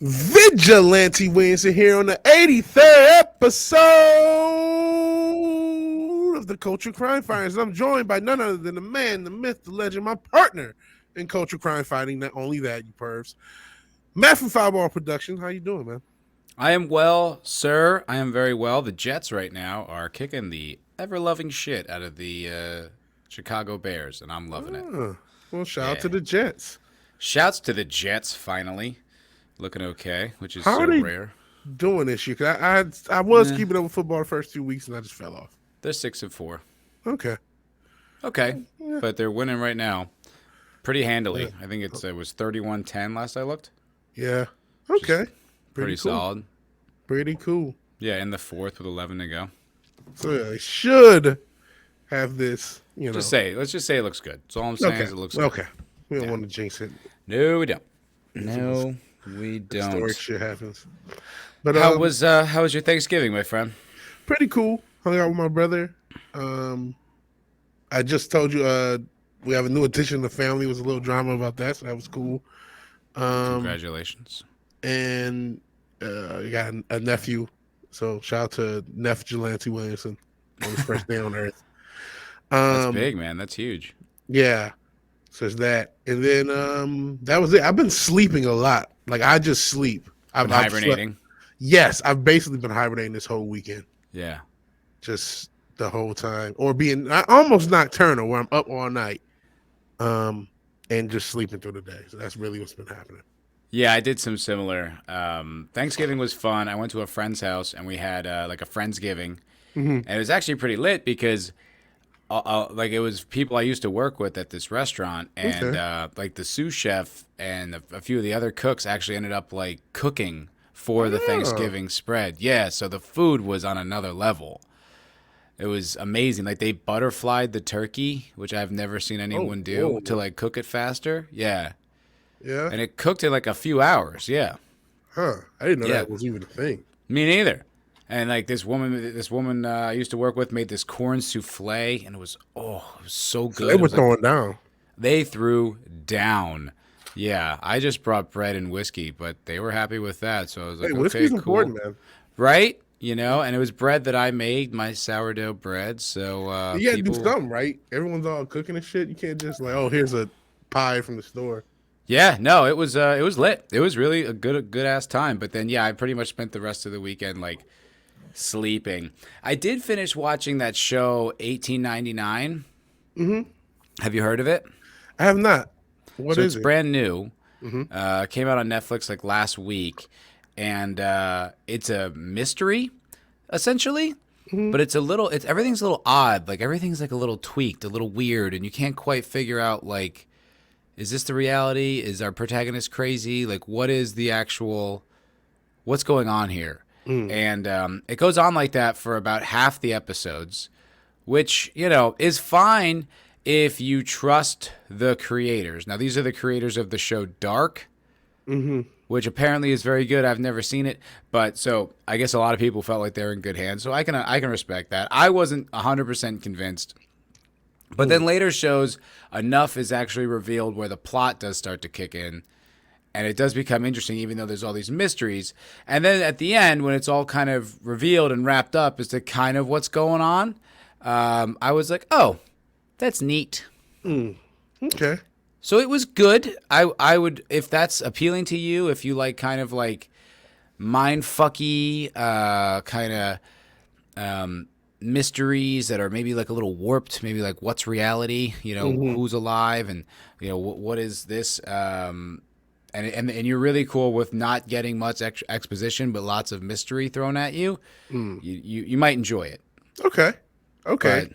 Vigilante Wednesday here on the 83rd episode of the Culture Crime Fighters. I'm joined by none other than the man, the myth, the legend, my partner in Culture Crime Fighting. Not only that, you pervs. Matt from Fireball Productions. How you doing, man? I am well, sir. I am very well. The Jets right now are kicking the ever-loving shit out of the Chicago Bears, and I'm loving it. Well, shout out to the Jets. Shouts to the Jets, finally. Looking okay, which is How so are they rare. doing this year? 'Cause I was keeping up with football the first 2 weeks, and I just fell off. They're 6-4. Okay. Okay, Yeah. but they're winning right now pretty handily. I think it was 31-10 last I looked. Yeah. Okay. Pretty cool. solid. Pretty cool. Yeah, in the fourth with 11 to go. So yeah, they should have this, Let's just say it looks good. That's all I'm saying is it looks good. Okay. We don't want to jinx it. No, we don't. No, we don't. Historic shit happens. But How was your Thanksgiving, my friend? pretty cool. Hung out with my brother. I just told you we have a new addition to the family. It was a little drama about that, so that was cool. Congratulations. And we got a nephew. So shout out to Neff Jelante Williamson on his first day on earth. That's big, man. That's huge. Yeah. So it's that. And then that was it. I've been sleeping a lot. Like I just sleep. I've been hibernating. Yes, I've basically been hibernating this whole weekend. Yeah. Just the whole time. Or being almost nocturnal where I'm up all night. And just sleeping through the day. So that's really what's been happening. Yeah, I did some similar. Thanksgiving was fun. I went to a friend's house and we had like a Friendsgiving. And it was actually pretty lit because like it was people I used to work with at this restaurant, and like the sous chef and a few of the other cooks actually ended up like cooking for the Thanksgiving spread. Yeah, so the food was on another level. It was amazing. Like they butterflied the turkey, which I've never seen anyone do to like cook it faster. Yeah. Yeah. And it cooked in like a few hours. Yeah. Huh. I didn't know that was even a thing. Me neither. And like this woman I used to work with made this corn souffle, and it was so good. So they were throwing down. They threw down. Yeah, I just brought bread and whiskey, but they were happy with that. So I was like, whiskey's okay, cool. important, man. Right? And it was bread that I made, my sourdough bread. So you gotta do something, right? Everyone's all cooking and shit. You can't just like, oh, here's a pie from the store. Yeah, no, it was lit. It was really a good ass time. But then I pretty much spent the rest of the weekend like sleeping. I did finish watching that show 1899. Have you heard of it? I have not. What is it's it? Brand new. Came out on Netflix like last week, and it's a mystery, essentially. But everything's a little odd. Like everything's like a little tweaked, a little weird, and you can't quite figure out like, is this the reality? Is our protagonist crazy? Like, what's going on here? And it goes on like that for about half the episodes, which, is fine if you trust the creators. Now, these are the creators of the show Dark, which apparently is very good. I've never seen it, but so I guess a lot of people felt like they're in good hands. So I can respect that. I wasn't 100% convinced. But then later shows enough is actually revealed where the plot does start to kick in. And it does become interesting, even though there's all these mysteries. And then at the end, when it's all kind of revealed and wrapped up as to kind of what's going on, I was like, oh, that's neat. Okay. So it was good. I would, if that's appealing to you, if you like kind of like mindfucky kind of mysteries that are maybe like a little warped, maybe like what's reality, who's alive, and what is this, and you're really cool with not getting much exposition but lots of mystery thrown at you. You might enjoy it. Okay. But,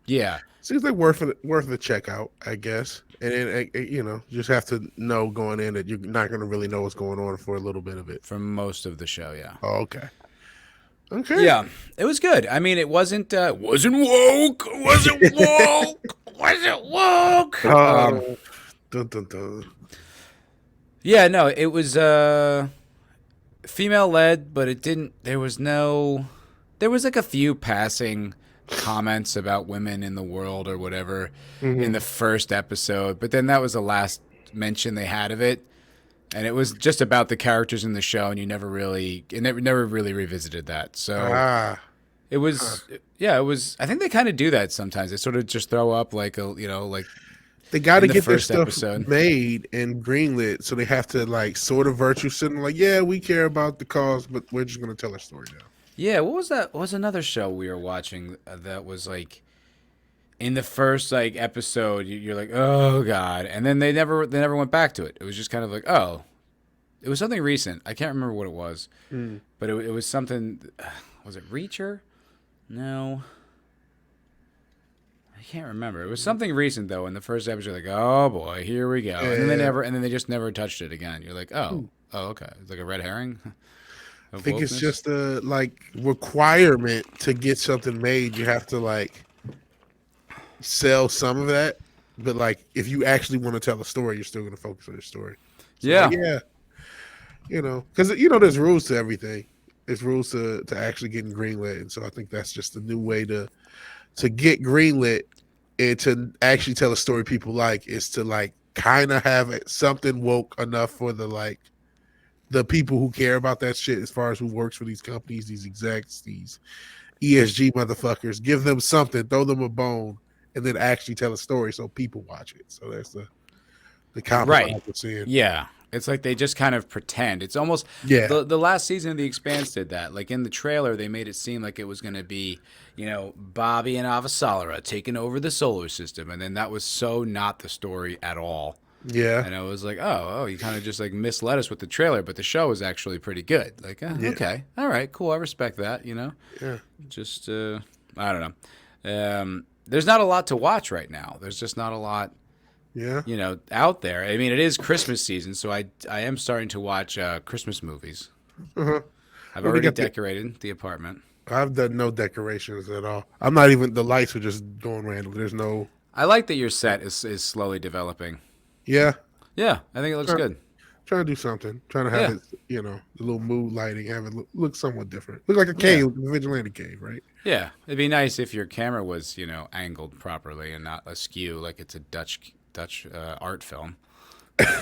yeah, seems like worth the check out, I guess. And then you just have to know going in that you're not going to really know what's going on for a little bit of it. for most of the show. Yeah. Oh, okay. Okay. Yeah, it was good. I mean, it wasn't woke. Wasn't woke. Wasn't woke. Dun, dun, dun. Yeah, no, it was female led, but it didn't. There was like a few passing comments about women in the world or whatever in the first episode, but then that was the last mention they had of it. And it was just about the characters in the show, and never really revisited that. So Ah, it huh. was, yeah, it was. I think they kind of do that sometimes. They sort of just throw up like like They got to in the get their first stuff episode. made and greenlit, so they have to like sort of virtue sitting like, yeah, we care about the cause, but we're just gonna tell our story now. Yeah, what was that? What was another show we were watching that was like in the first like episode? You're like, oh god, and then they never went back to it. It was just kind of like, oh, it was something recent. I can't remember what it was, Mm. but it was something. Was it Reacher? No, I can't remember. It was something recent though. In the first episode, you're like, oh boy, here we go, and then Yeah, they just never touched it again. You're like, oh, okay, it's like a red herring I of think it's wokeness. just a like requirement to get something made. You have to like sell some of that, but like if you actually want to tell a story, you're still going to focus on your story. So like, Yeah, yeah, because there's rules to everything. There's rules to actually getting greenlit, and so I think that's just a new way to get greenlit and to actually tell a story people like is to like kind of have something woke enough for the people who care about that shit as far as who works for these companies, these execs, these ESG motherfuckers. Give them something, throw them a bone, and then actually tell a story so people watch it. So that's the right. compromise we're seeing. Yeah. It's like they just kind of pretend. It's almost Yeah, the last season of The Expanse did that. Like in the trailer, they made it seem like it was going to be, Bobby and Avasarala taking over the solar system, and then that was so not the story at all. yeah, And I was like, oh, you kind of just like misled us with the trailer, but the show was actually pretty good. Like, yeah, okay, all right, cool, I respect that. yeah, Just I don't know. There's not a lot to watch right now. There's just not a lot yeah. out there. I mean, it is Christmas season, so I am starting to watch Christmas movies. Uh-huh. I've Well, they already got decorated the apartment. I've done no decorations at all. I'm not even. The lights are just going random. There's no. I like that your set is slowly developing. Yeah, Yeah, I think it looks trying, good. trying to do something. Trying to have Yeah, it. The little mood lighting. Have it look somewhat different. Look like a yeah, cave, a vigilante cave, right? yeah. It'd be nice if your camera was, angled properly and not askew like it's a Dutch art film.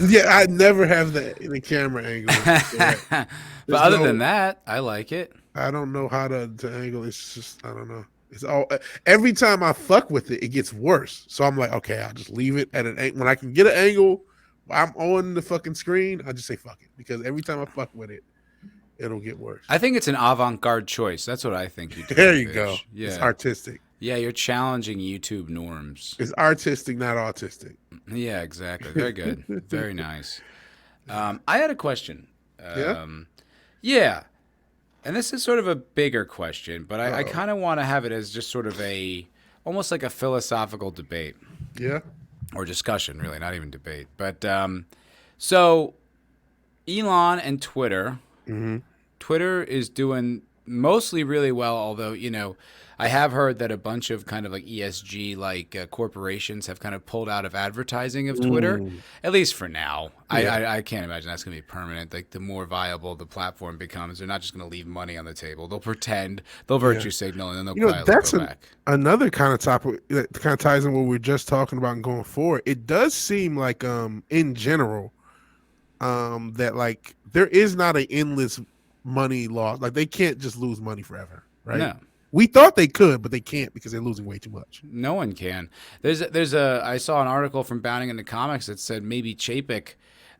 Yeah, I never have the camera angle. Correct. But There's other no. than that, I like it. I don't know how to angle. It's just I don't know. It's all every time I fuck with it, it gets worse. So I'm like, okay, I'll just leave it at an angle. When I can get an angle, while I'm on the fucking screen, I just say fuck it because every time I fuck with it, it'll get worse. I think it's an avant-garde choice. That's what I think you're There doing, you go. Bitch. It's Yeah. artistic. Yeah, you're challenging YouTube norms. It's artistic, not autistic. Yeah, exactly. Very good. Very nice. I had a question. Yeah. Yeah, and this is sort of a bigger question, but I Uh-oh. kind of want to have it as just sort of almost like a philosophical debate Yeah. or discussion, really, not even debate. But so Elon and Twitter. Mm-hmm. Twitter is doing mostly really well, although, I have heard that a bunch of kind of like ESG corporations have kind of pulled out of advertising of Twitter, at least for now. Yeah. I can't imagine that's going to be permanent. Like the more viable the platform becomes, they're not just going to leave money on the table. They'll pretend, they'll virtue signal, and then they'll quietly That's go back. another kind of topic that kind of ties in what we are just talking about and going forward. It does seem like, in general, that like there is not an endless money loss. Like they can't just lose money forever, right? No. We thought they could, but they can't because they're losing way too much. No one can. I saw an article from Bounding into Comics that said maybe Chapek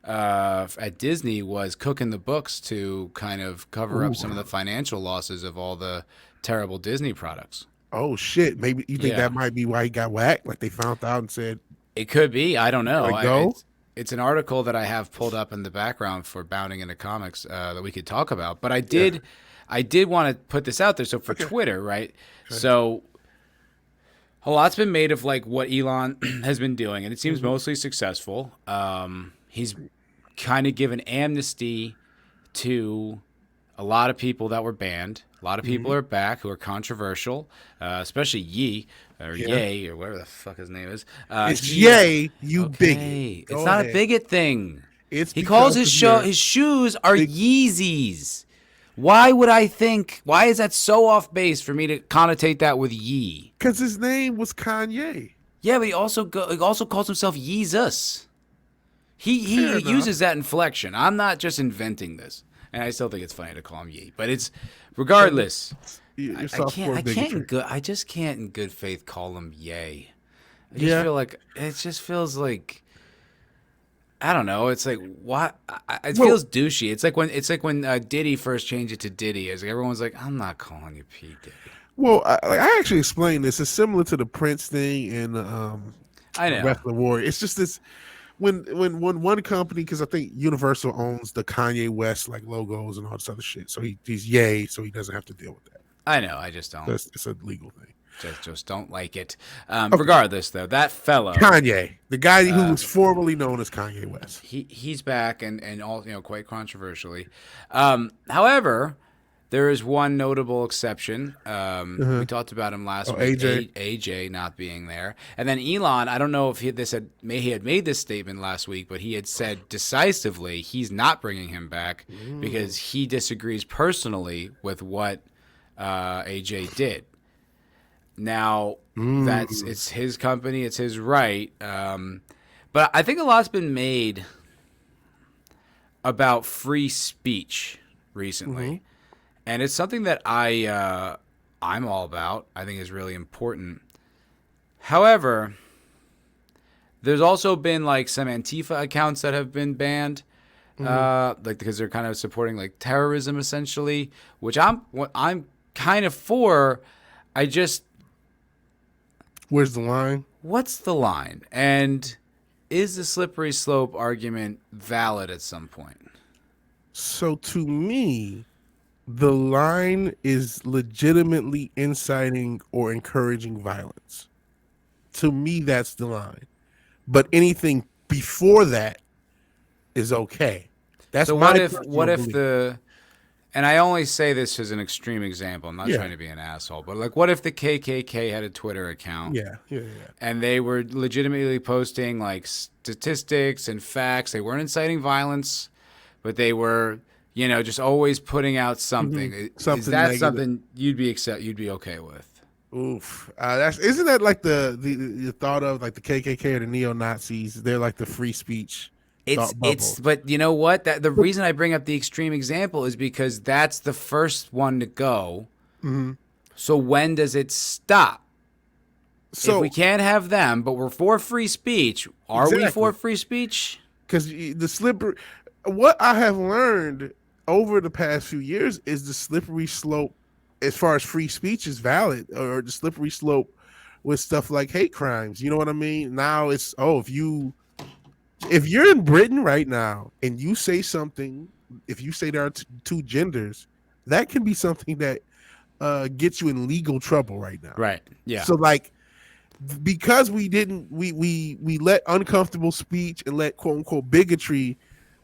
at Disney was cooking the books to kind of cover up some of the financial losses of all the terrible Disney products. Oh shit! Maybe you think Yeah. that might be why he got whacked? Like they found out and said, It could be. I don't know. Like, go? It's an article that I have pulled up in the background for Bounding into Comics that we could talk about. But I did want to put this out there. So for Twitter, right? Okay. So a lot's been made of like what Elon has been doing, and it seems mostly successful. He's kind of given amnesty to a lot of people that were banned. A lot of people are back who are controversial, especially Ye or Ye or whatever the fuck his name is. "It's yay, you bigot." It's Go not ahead. a bigot thing. It's He calls because his of your- his shoes are Yeezys. Why would I think? Why is that so off base for me to connotate that with Ye? because his name was Kanye. Yeah, but he also calls himself Yeezus. He Fair enough. uses that inflection. I'm not just inventing this, and I still think it's funny to call him Yeet. But it's So regardless. you're I soft can't. core I can't. bigotry. I just can't in good faith call him Yay. I just Yeah. feel like it just feels like I don't know. It's like what it Well, feels douchey. It's like when Diddy first changed it to Diddy. It's like everyone's like, I'm not calling you P Diddy. I actually explained this. It's similar to the Prince thing and I know. Wrestling Warrior. It's just this when one company, because I think Universal owns the Kanye West like logos and all this other shit. So he's yay, so he doesn't have to deal with that. I know. I just don't. It's a legal thing. Just don't like it. Okay. Regardless, though, that fellow, Kanye, the guy who was formerly known as Kanye West. he's back and all quite controversially. However, there is one notable exception. We talked about him last week. AJ not being there, and then Elon. I don't know if he had made this statement last week, but he had said decisively he's not bringing him back because he disagrees personally with what AJ did. Now it's his company, it's his right. But I think a lot's been made about free speech recently, and it's something that I'm all about. I think is really important. However, there's also been like some Antifa accounts that have been banned, like because they're kind of supporting like terrorism essentially, which I'm kind of for. I just Where's the line? what's the line? And is the slippery slope argument valid at some point? So to me, the line is legitimately inciting or encouraging violence. To me, that's the line. But anything before that is okay. That's So my what if belief. and I only say this as an extreme example. I'm not Yeah. trying to be an asshole, but like what if the KKK had a Twitter account Yeah. and they were legitimately posting like statistics and facts. They weren't inciting violence, but they were, just always putting out something. Is Something that negative. something you'd be okay with? Oof. Isn't that like the thought of like the KKK or the neo Nazis? They're like the free speech thought bubble. But you know what? The reason I bring up the extreme example is because that's the first one to go. So when does it stop? So if we can't have them, but we're for free speech, are we Exactly. for free speech? because the slippery, what I have learned over the past few years is the slippery slope as far as free speech is valid, or the slippery slope with stuff like hate crimes. You know what I mean? Now it's if you're in Britain right now and you say something, if you say there are two genders, that can be something that gets you in legal trouble right now. Right. Yeah. So like, because we didn't we let uncomfortable speech and let quote unquote bigotry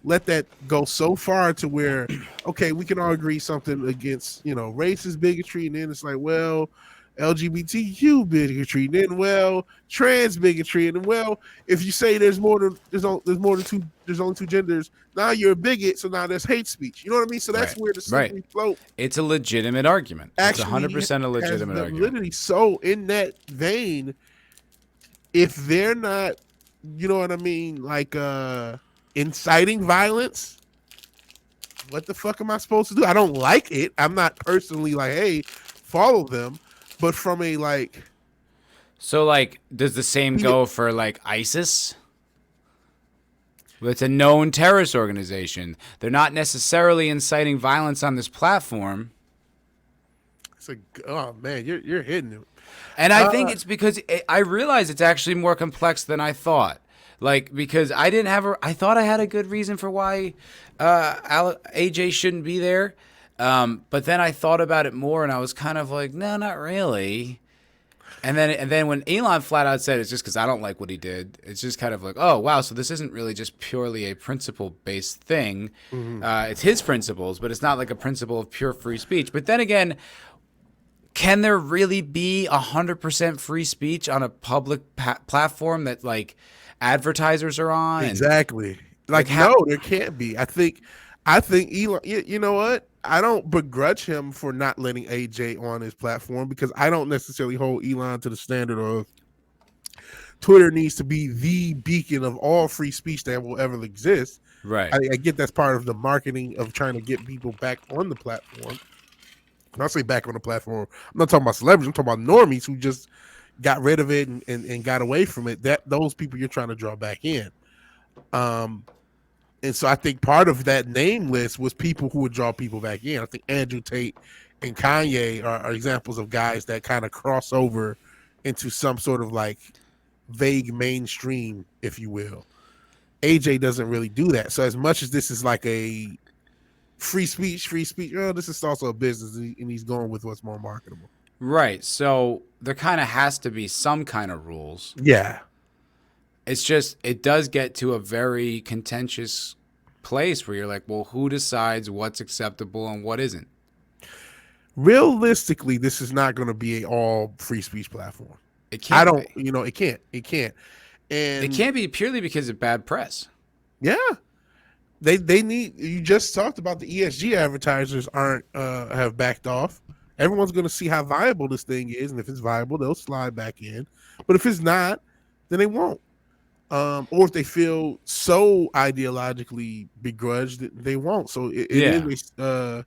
let that go so far to where okay, we can all agree something against racist bigotry, and then it's like, well, LGBTQ bigotry, and then trans bigotry, and then if you say there's only two genders, now you're a bigot, so now there's hate speech. You know what I mean? So that's Right. where the slippery slope It's a legitimate argument. It's actually 100% a legitimate has argument. validity. So in that vein, if they're not, you know what I mean, like inciting violence, what the fuck am I supposed to do? I don't like it. I'm not personally like, hey, follow them, but from a like, So, like, does the same go for, like, ISIS? It's a known terrorist organization. They're not necessarily inciting violence on this platform. it's a, oh man, you're hitting it. And I think it's because I realize it's actually more complex than I thought. Like, because I thought I had a good reason for why AJ shouldn't be there. But then I thought about it more and I was kind of like, no, not really. And then when Elon flat out said it's just because I don't like what he did, it's just kind of like, oh, wow, so this isn't really just purely a principle-based thing. It's his principles, but it's not like a principle of pure free speech. But then again, can there really be 100% free speech on a public platform that like advertisers are on? Exactly. Like no, there can't be. I think Elon. You know what? I don't begrudge him for not letting AJ on his platform because I don't necessarily hold Elon to the standard of Twitter needs to be the beacon of all free speech that will ever exist. Right. I get that's part of the marketing of trying to get people back on the platform. When I say back on the platform, I'm not talking about celebrities. I'm talking about normies who just got rid of it and got away from it. That those people you're trying to draw back in. And so I think part of that name list was people who would draw people back in. I think Andrew Tate and Kanye are examples of guys that kind of cross over into some sort of like vague mainstream, if you will. AJ doesn't really do that. So as much as this is like a free speech, this is also a business, and he's going with what's more marketable. Right. So there kind of has to be some kind of rules. Yeah. It's just, it does get to a very contentious place where you're like, well, who decides what's acceptable and what isn't? Realistically, this is not going to be an all free speech platform. It can't. It can't. And it can't be purely because of bad press. Yeah. They need, you just talked about the ESG advertisers aren't have backed off. Everyone's going to see how viable this thing is, and if it's viable, they'll slide back in. But if it's not, then they won't. Or if they feel so ideologically begrudged, they won't. So it is a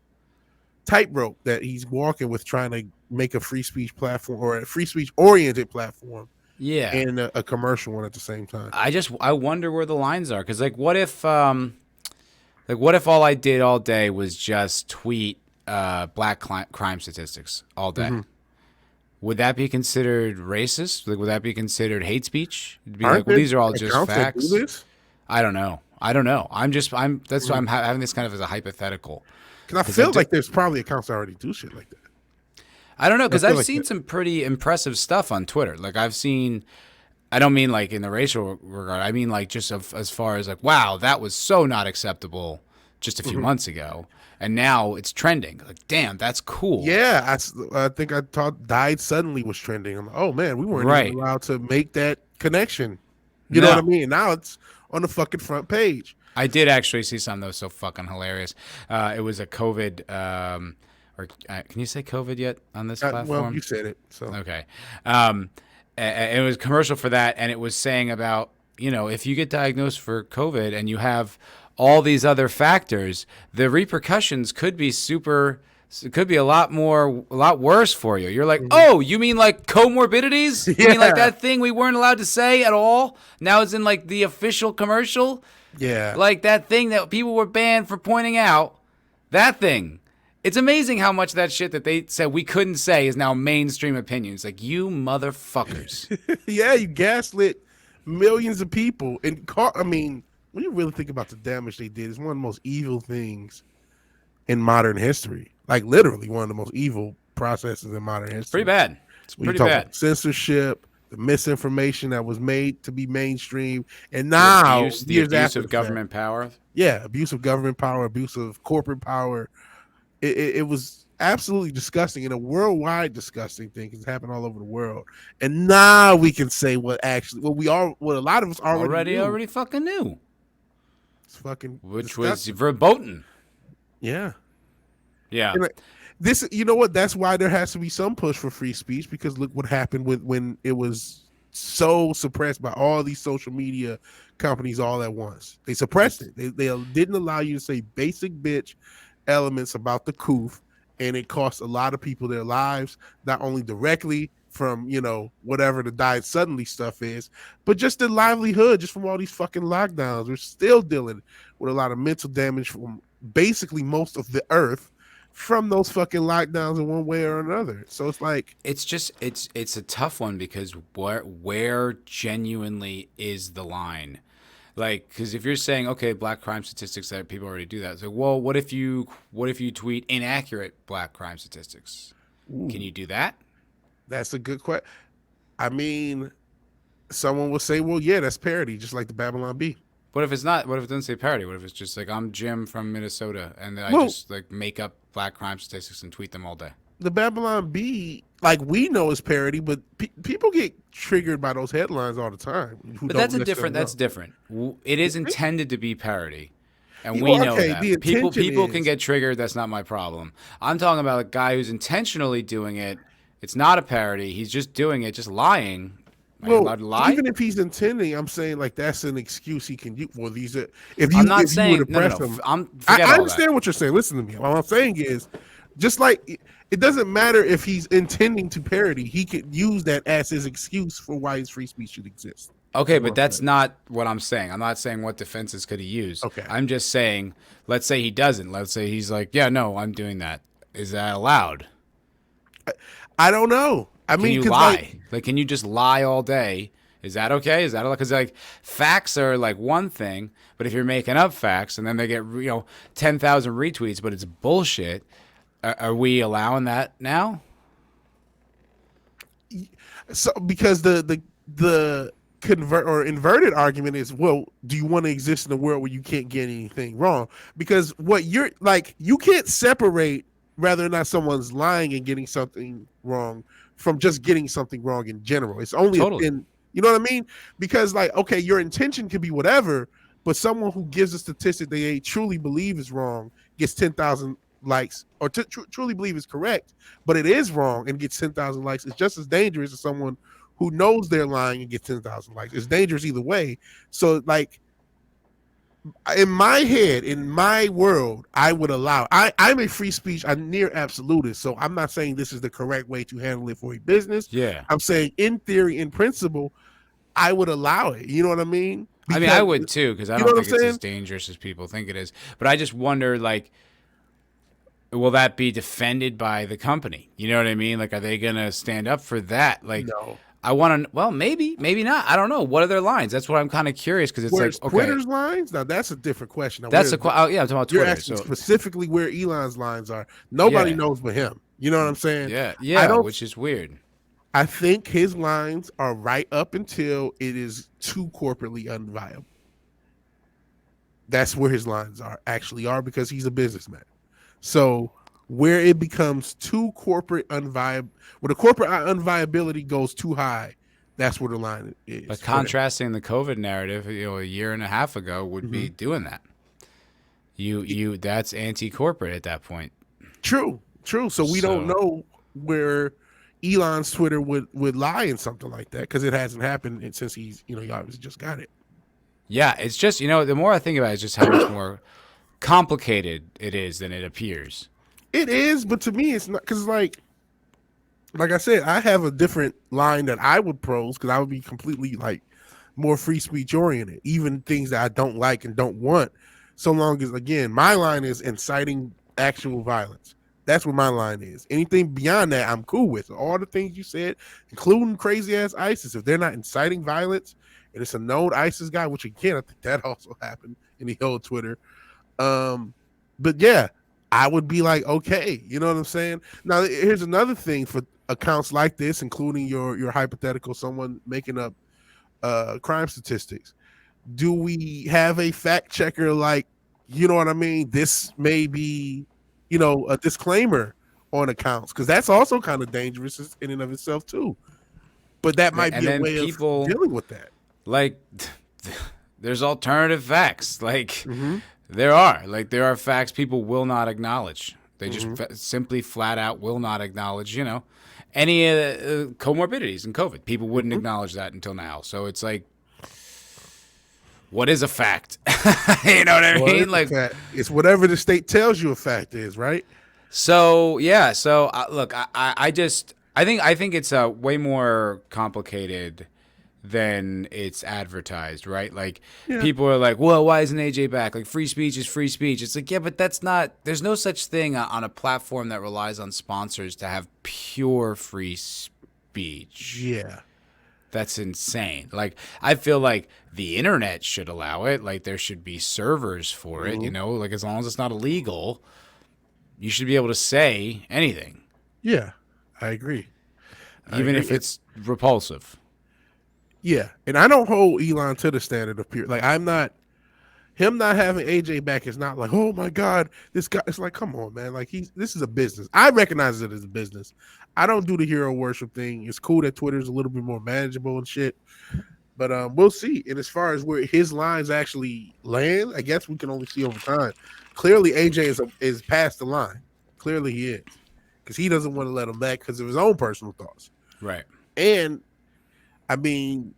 tightrope that he's walking with, trying to make a free speech platform or a free speech oriented platform. Yeah. And a commercial one at the same time. I wonder where the lines are, because like what if all I did all day was just tweet black crime statistics all day? Mm-hmm. Would that be considered racist? Like, would that be considered hate speech? It'd be like, well, these are all just facts. I don't know. That's why I'm having this kind of as a hypothetical. Because I feel like there's probably accounts that already do shit like that. I don't know, because I've seen some pretty impressive stuff on Twitter. Like I've seen, I don't mean like in the racial regard. I mean like just as far as like, wow, that was so not acceptable just a few months ago. And now it's trending. Like, damn, that's cool. Yeah, I think I thought "Died Suddenly" was trending. I'm like, oh man, we weren't even allowed to make that connection. You know what I mean? Now it's on the fucking front page. I did actually see something that was so fucking hilarious. It was a COVID, can you say COVID yet on this platform? Well, you said it. So okay. It was a commercial for that, and it was saying about, if you get diagnosed for COVID and you have all these other factors, the repercussions could be a lot worse for you. You're like, oh, you mean like comorbidities? You mean like that thing we weren't allowed to say at all? Now it's in like the official commercial? Yeah. Like that thing that people were banned for pointing out. That thing. It's amazing how much that shit that they said we couldn't say is now mainstream opinion. It's like, you motherfuckers. Yeah, you gaslit millions of people. And when you really think about the damage they did, it's one of the most evil things in modern history. Like literally one of the most evil processes in modern history. Pretty bad. It's pretty bad. Censorship, the misinformation that was made to be mainstream, and now the abuse of government power. Yeah, abuse of government power, abuse of corporate power. It was absolutely disgusting, and a worldwide disgusting thing because it happened all over the world. And now we can say what a lot of us already fucking knew. It's fucking which disgusting. Was verboten. Yeah. Yeah. And this, you know what? That's why there has to be some push for free speech, because look what happened when it was so suppressed by all these social media companies all at once. They suppressed it. They didn't allow you to say basic bitch elements about the coof, and it cost a lot of people their lives, not only directly from whatever the died suddenly stuff is, but just their livelihood just from all these fucking lockdowns. We're still dealing with a lot of mental damage from basically most of the earth from those fucking lockdowns in one way or another. So it's like it's a tough one, because where genuinely is the line? Like, because if you're saying, okay, black crime statistics, that people already do that. It's like, well, what if you tweet inaccurate black crime statistics? Ooh. Can you do that? That's a good question. I mean, someone will say, well, yeah, that's parody, just like the Babylon Bee. What if it's not? What if it doesn't say parody? What if it's just like, I'm Jim from Minnesota, and then I just like make up black crime statistics and tweet them all day? The Babylon Bee, like we know, is parody, but people get triggered by those headlines all the time. But that's different. It is intended to be parody, and we know that. People can get triggered. That's not my problem. I'm talking about a guy who's intentionally doing it. It's not a parody. He's just doing it, just lying. Are you Well, allowed to lie? even if he's intending, I'm saying like that's an excuse he can use. Well, these are if I'm you not if you were to saying no, no, press no. him. I'm I, forget I all that. understand what you're saying. Listen to me. What I'm saying is, just like it doesn't matter if he's intending to parody, he could use that as his excuse for why his free speech should exist. Okay, Is what but I'm that's saying. not what I'm saying. I'm not saying what defenses could he use. Okay. I'm just saying, let's say he doesn't. Let's say he's like, yeah, no, I'm doing that. Is that allowed? I don't know. I Can mean, you because like lie? Like, can you just lie all day? Is that okay? Is that because like facts are like one thing, but if you're making up facts and then they get 10,000 retweets, but it's bullshit, are we allowing that now? so because the convert or inverted argument is, well, do you want to exist in a world where you can't get anything wrong? Because what you're like, you can't separate whether or not someone's lying and getting something wrong from just getting something wrong in general. It's only a Totally. thin, you know what I mean? Because like, okay, your intention could be whatever, but someone who gives a statistic they truly believe is wrong gets 10,000 likes, or truly believe is correct, but it is wrong and gets 10,000 likes. It's just as dangerous as someone who knows they're lying and gets 10,000 likes. It's dangerous either way. So like, in my head, in my world, I would allow. I'm a free speech. I'm near absolutist, so I'm not saying this is the correct way to handle it for a business. Yeah. I'm saying, in theory, in principle, I would allow it. You know what I mean? I mean, I Because would too, because I you know don't what I'm think it's as saying? dangerous as people think it is. But I just wonder, like, will that be defended by the company? You know what I mean? Like, are they going to stand up for that? Like, No. I want to, well, maybe, maybe not. I don't know. What are their lines? That's what I'm kind of curious because it's Where's like, okay, Twitter's lines? Now that's a different question. Now, that's a, oh, yeah, I'm talking about you're Twitter. asking So, specifically where Elon's lines are. Nobody yeah, knows but him. You know what I'm saying? yeah, I yeah, don't. which is weird. I think his lines are right up until it is too corporately unviable. That's where his lines actually are, because he's a businessman. So where it becomes too corporate unviable, where the corporate unviability goes too high, that's where the line But is. contrasting the COVID narrative, a year and a half ago would Mm-hmm. be doing that. That's anti-corporate at that point. True. So we don't know where Elon's Twitter would lie in something like that, because it hasn't happened since he's, he obviously just got it. Yeah, it's just, the more I think about it, it's just how much more complicated it is than it appears. It is, but to me, it's not, because like I said, I have a different line that I would pose, because I would be completely like more free speech oriented, even things that I don't like and don't want. So long as, again, my line is inciting actual violence. That's what my line is. Anything beyond that, I'm cool with. All the things you said, including crazy ass ISIS, if they're not inciting violence and it's a known ISIS guy, which again, I think that also happened in the old Twitter. But yeah, I would be like, okay, you know what I'm saying? Now, here's another thing for accounts like this, including your hypothetical, someone making up crime statistics. Do we have a fact checker, like, you know what I mean? This may be, a disclaimer on accounts, because that's also kind of dangerous in and of itself too. But that might And be a then way people, of dealing with that. like, there's alternative facts. Like, Mm-hmm. there are facts people will not acknowledge. They just Mm-hmm. simply flat out will not acknowledge, any comorbidities in COVID. People wouldn't Mm-hmm. acknowledge that until now. So it's like, what is a fact? You know what I mean? Like, It's whatever the state tells you a fact is, right? so yeah. So look, I think it's way more complicated than it's advertised, right? Like, Yeah. people are like, well, why isn't AJ back? Like, free speech is free speech. It's like, yeah, but that's not, there's no such thing on a platform that relies on sponsors to have pure free speech. Yeah. That's insane. Like, I feel like the internet should allow it. Like, there should be servers for it, like, as long as it's not illegal, you should be able to say anything, Yeah. I agree. even if it's repulsive. Yeah, and I don't hold Elon to the standard of pure. Like, I'm not, him not having AJ back is not like, oh my God, this guy. It's like, come on, man. Like, this is a business. I recognize it as a business. I don't do the hero worship thing. It's cool that Twitter's a little bit more manageable and shit. But we'll see. And as far as where his lines actually land, I guess we can only see over time. Clearly, AJ is past the line. Clearly, he is, because he doesn't want to let him back because of his own personal thoughts. Right. And I mean,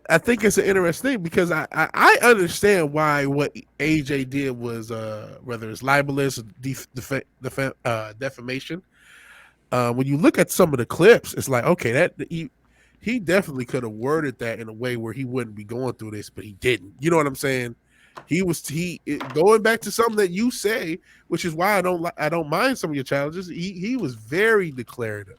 I think it's an interesting thing because I understand why what AJ did was whether it's libelous or defamation. When you look at some of the clips, it's like okay, that he definitely could have worded that in a way where he wouldn't be going through this, but he didn't. You know what I'm saying? Going back to something that you say, which is why I don't mind some of your challenges. He was very declarative,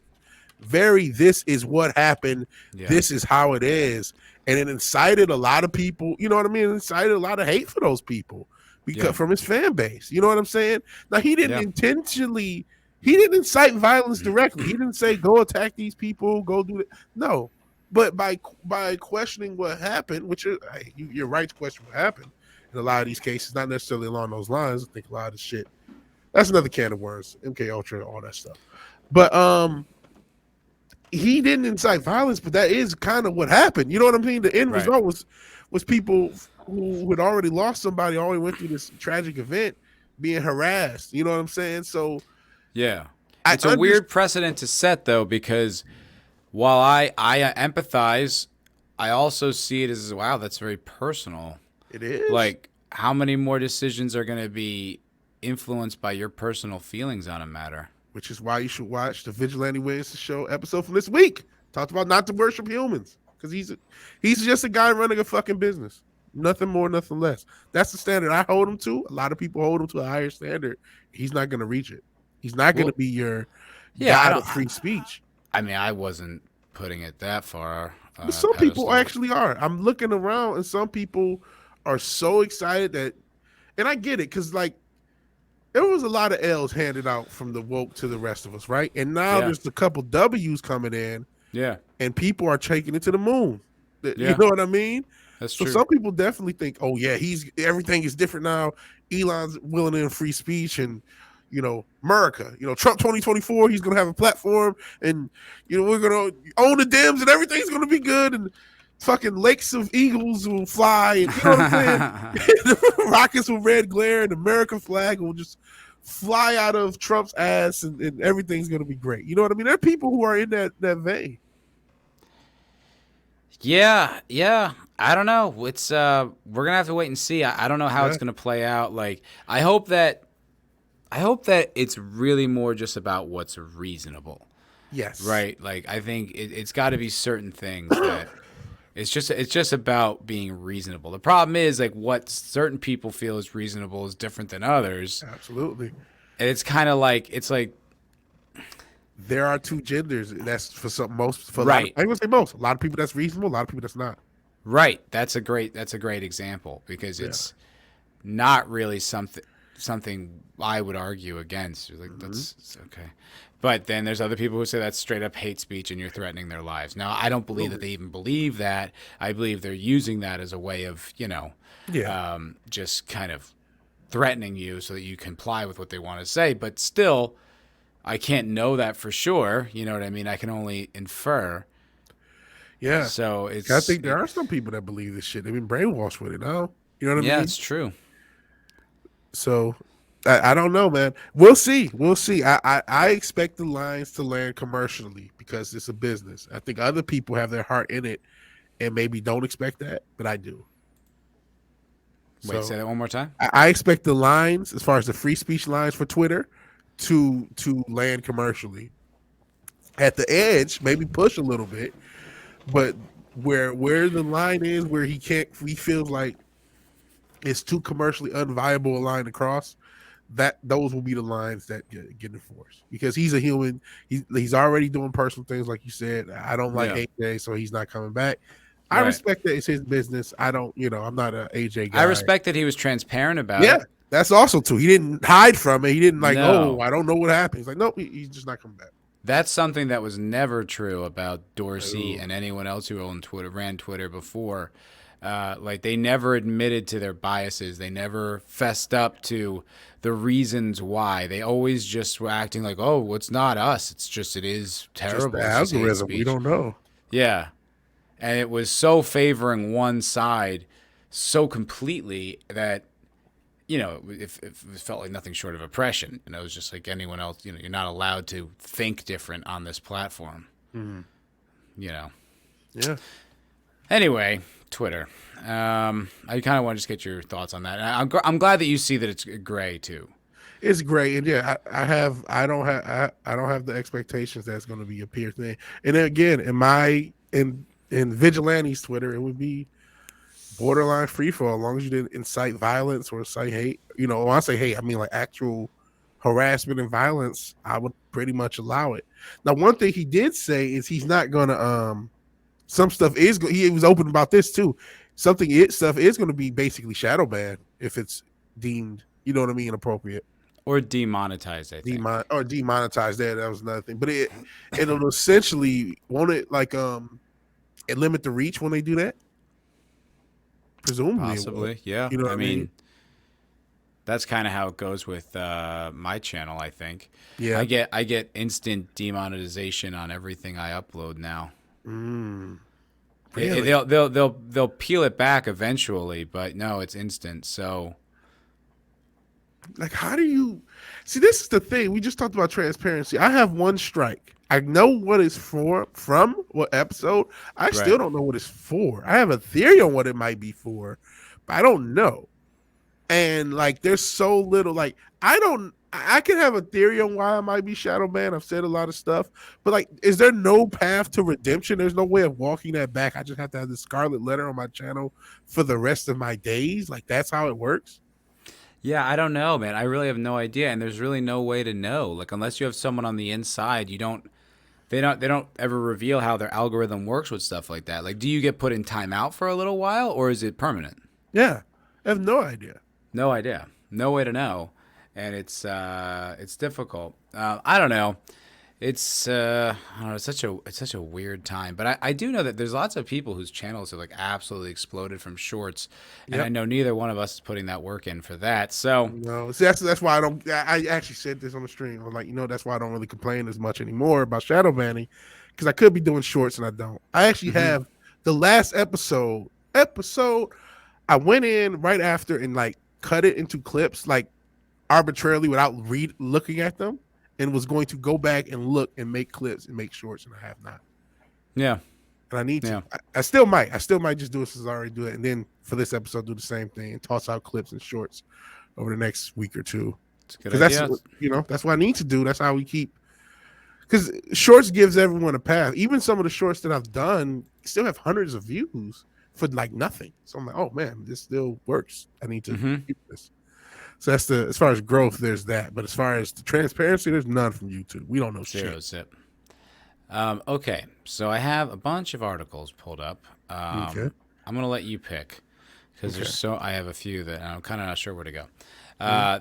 very this is what happened, Yeah. this is how it is, and it incited a lot of people. You know what I mean? It incited a lot of hate for those people because Yeah. from his fan base. You know what I'm saying? Now he didn't Yeah. intentionally. He didn't incite violence directly. He didn't say go attack these people, go do it. No, but by questioning what happened, which hey, you're right to question what happened in a lot of these cases, not necessarily along those lines. I think a lot of the shit that's another can of worms, MK Ultra, all that stuff. But he didn't incite violence, but that is kind of what happened. You know what I mean? The end Right. result was people who had already lost somebody, already went through this tragic event, being harassed. You know what I'm saying? So Yeah. I It's a understand. weird precedent to set, though, because while I empathize, I also see it as, wow, that's very personal. It is, Like, how many more decisions are going to be influenced by your personal feelings on a matter? which is why you should watch the Vigilante Wins show episode from this week. Talked about not to worship humans because he's just a guy running a fucking business. Nothing more, nothing less. That's the standard I hold him to. A lot of people hold him to a higher standard. He's not going to reach it. He's not going to Well, be your yeah, I god don't. of free speech. I mean, I wasn't putting it that far on But a some people pedestal. actually are. I'm looking around and some people are so excited that, and I get it because like there was a lot of L's handed out from the woke to the rest of us, right? And now Yeah. there's a couple W's coming in, Yeah. and people are taking it to the moon. You Yeah. know what I mean? That's So true. some people definitely think, oh yeah, he's everything is different now. Elon's willing in free speech and America. Trump 2024, he's gonna have a platform and we're gonna own the Dems and everything's gonna be good and fucking lakes of eagles will fly and you know what I'm saying? Rockets with red glare and the American flag will just fly out of Trump's ass and everything's gonna be great. You know what I mean? There are people who are in that vein. Yeah, yeah. I don't know. It's we're gonna have to wait and see. I don't know how Yeah. it's gonna play out. Like, I hope that it's really more just about what's reasonable, Yes. right? Like, I think it's got to be certain things that it's just about being reasonable. The problem is like what certain people feel is reasonable is different than others, Absolutely. and it's kind of like it's like There are two genders. That's for some most for a lot of right, I ain't gonna say most. A lot of people that's reasonable, a lot of people that's not. right. That's a great example because Yeah. it's not really something I would argue against. Like Mm-hmm. that's okay. But then there's other people who say that's straight up hate speech and you're threatening their lives. Now, I don't believe that they even believe that. I believe they're using that as a way of, Yeah. just kind of threatening you so that you comply with what they want to say. But still, I can't know that for sure. You know what I mean? I can only infer. Yeah. So I think there are some people that believe this shit. They've been brainwashed with it now. You know what I yeah, mean? it's true. So I don't know, man. We'll see. We'll see. I expect the lines to land commercially because it's a business. I think other people have their heart in it and maybe don't expect that, but I do. Wait, So say that one more time. I expect the lines, as far as the free speech lines for Twitter, to land commercially. At the edge, maybe push a little bit, but where the line is, where he feels like it's too commercially unviable a line to cross. That those will be the lines that get enforced because he's a human. He's already doing personal things, like you said. I don't like Yeah. AJ, so he's not coming back. I Right. respect that it's his business. I don't, I'm not an AJ I guy. respect that he was transparent about Yeah, it. that's also too. He didn't hide from it. He didn't like, oh, No. I don't know what happened. He's like, nope, he's just not coming back. That's something that was never true about Dorsey Oh, and anyone else who ran Twitter before. Like they never admitted to their biases. They never fessed up to the reasons why. They always just were acting like, "Oh, it's not us. It is just the terrible. It's just hate algorithm. We speech." don't know. Yeah, and it was so favoring one side so completely that it felt like nothing short of oppression. And it was just like anyone else. You're not allowed to think different on this platform. Mhm. You know. Yeah. Anyway, Twitter. I kind of want to just get your thoughts on that. And I'm glad that you see that it's gray too. It's great, and yeah, I don't have the expectations that's going to be a peer thing. And then again, in Vigilante's Twitter, it would be borderline free for as long as you didn't incite violence or incite hate. You know, when I say hate, I mean like actual harassment and violence. I would pretty much allow it. Now, one thing he did say is he's not going to some stuff is he was open about this too. Stuff is going to be basically shadow banned if it's deemed, you know what I mean, inappropriate. Or demonetized, I think. Demonetized that was another thing. But it'll essentially won't it like it limit the reach when they do that? Presumably it will. Possibly, yeah. You know what I I mean? mean, that's kind of how it goes with my channel. I think. Yeah. I get instant demonetization on everything I upload now. Really? They'll peel it back eventually, but no, it's instant. So Like, how do you see? This is the thing. We just talked about transparency. I have one strike. I know what it's for from what episode. I still right. don't know what it's for. I have a theory on what it might be for, but I don't know. And like, there's so little. Like, I can have a theory on why I might be shadow banned. I've said a lot of stuff, but like, is there no path to redemption? There's no way of walking that back. I just have to have the scarlet letter on my channel for the rest of my days. Like, that's how it works. Yeah, I don't know, man. I really have no idea, and there's really no way to know. Like, unless you have someone on the inside, you don't. They don't ever reveal how their algorithm works with stuff like that. Like, do you get put in timeout for a little while, or is it permanent? Yeah, I have no idea. No idea. No way to know, and it's difficult. I don't know. I don't know. It's such a weird time. But I do know that there's lots of people whose channels have like absolutely exploded from shorts, and I Yep. know neither one of us is putting that work in for that. So No, see, that's why I don't. I actually said this on the stream. I was like, that's why I don't really complain as much anymore about shadow banning, because I could be doing shorts and I don't. I actually have the last episode. I went in right after and like cut it into clips, like arbitrarily without looking at them, and was going to go back and look and make clips and make shorts, and I have not. yeah, And I need yeah, to. I still might. I still might just do it since I already do it, and then for this episode, do the same thing and toss out clips and shorts over the next week or two. it's a good Because idea. that's what I need to do. That's how we keep. Because shorts gives everyone a path. Even some of the shorts that I've done still have hundreds of views for like nothing. So I'm like, oh man, this still works. I need to keep this. So that's as far as growth, there's that. But as far as the transparency, there's none from YouTube. We don't know Zero shit. zip. Okay, so I have a bunch of articles pulled up. Okay. I'm gonna let you pick because I have a few that I'm kind of not sure where to go.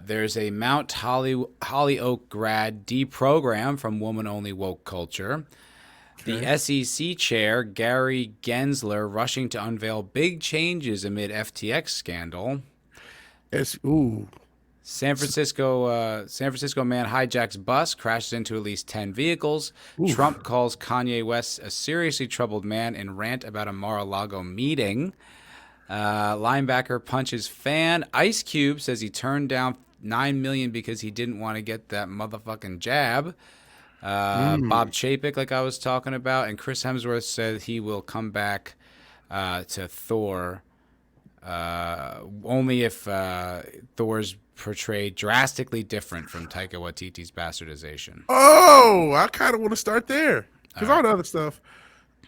There's a Mount Hollyoak grad deprogram from Woman Only Woke Culture. The SEC chair Gary Gensler rushing to unveil big changes amid FTX scandal. Ooh. San Francisco man hijacks bus, crashes into at least 10 vehicles. Oof. Trump calls Kanye West a seriously troubled man in rant about a Mar-a-Lago meeting. Linebacker punches fan. Ice Cube says he turned down $9 million because he didn't want to get that motherfucking jab. Bob Chapek, like I was talking about, and Chris Hemsworth said he will come back to Thor only if Thor's portrayed drastically different from Taika Waititi's bastardization. Oh, I kind of want to start there because all the other stuff.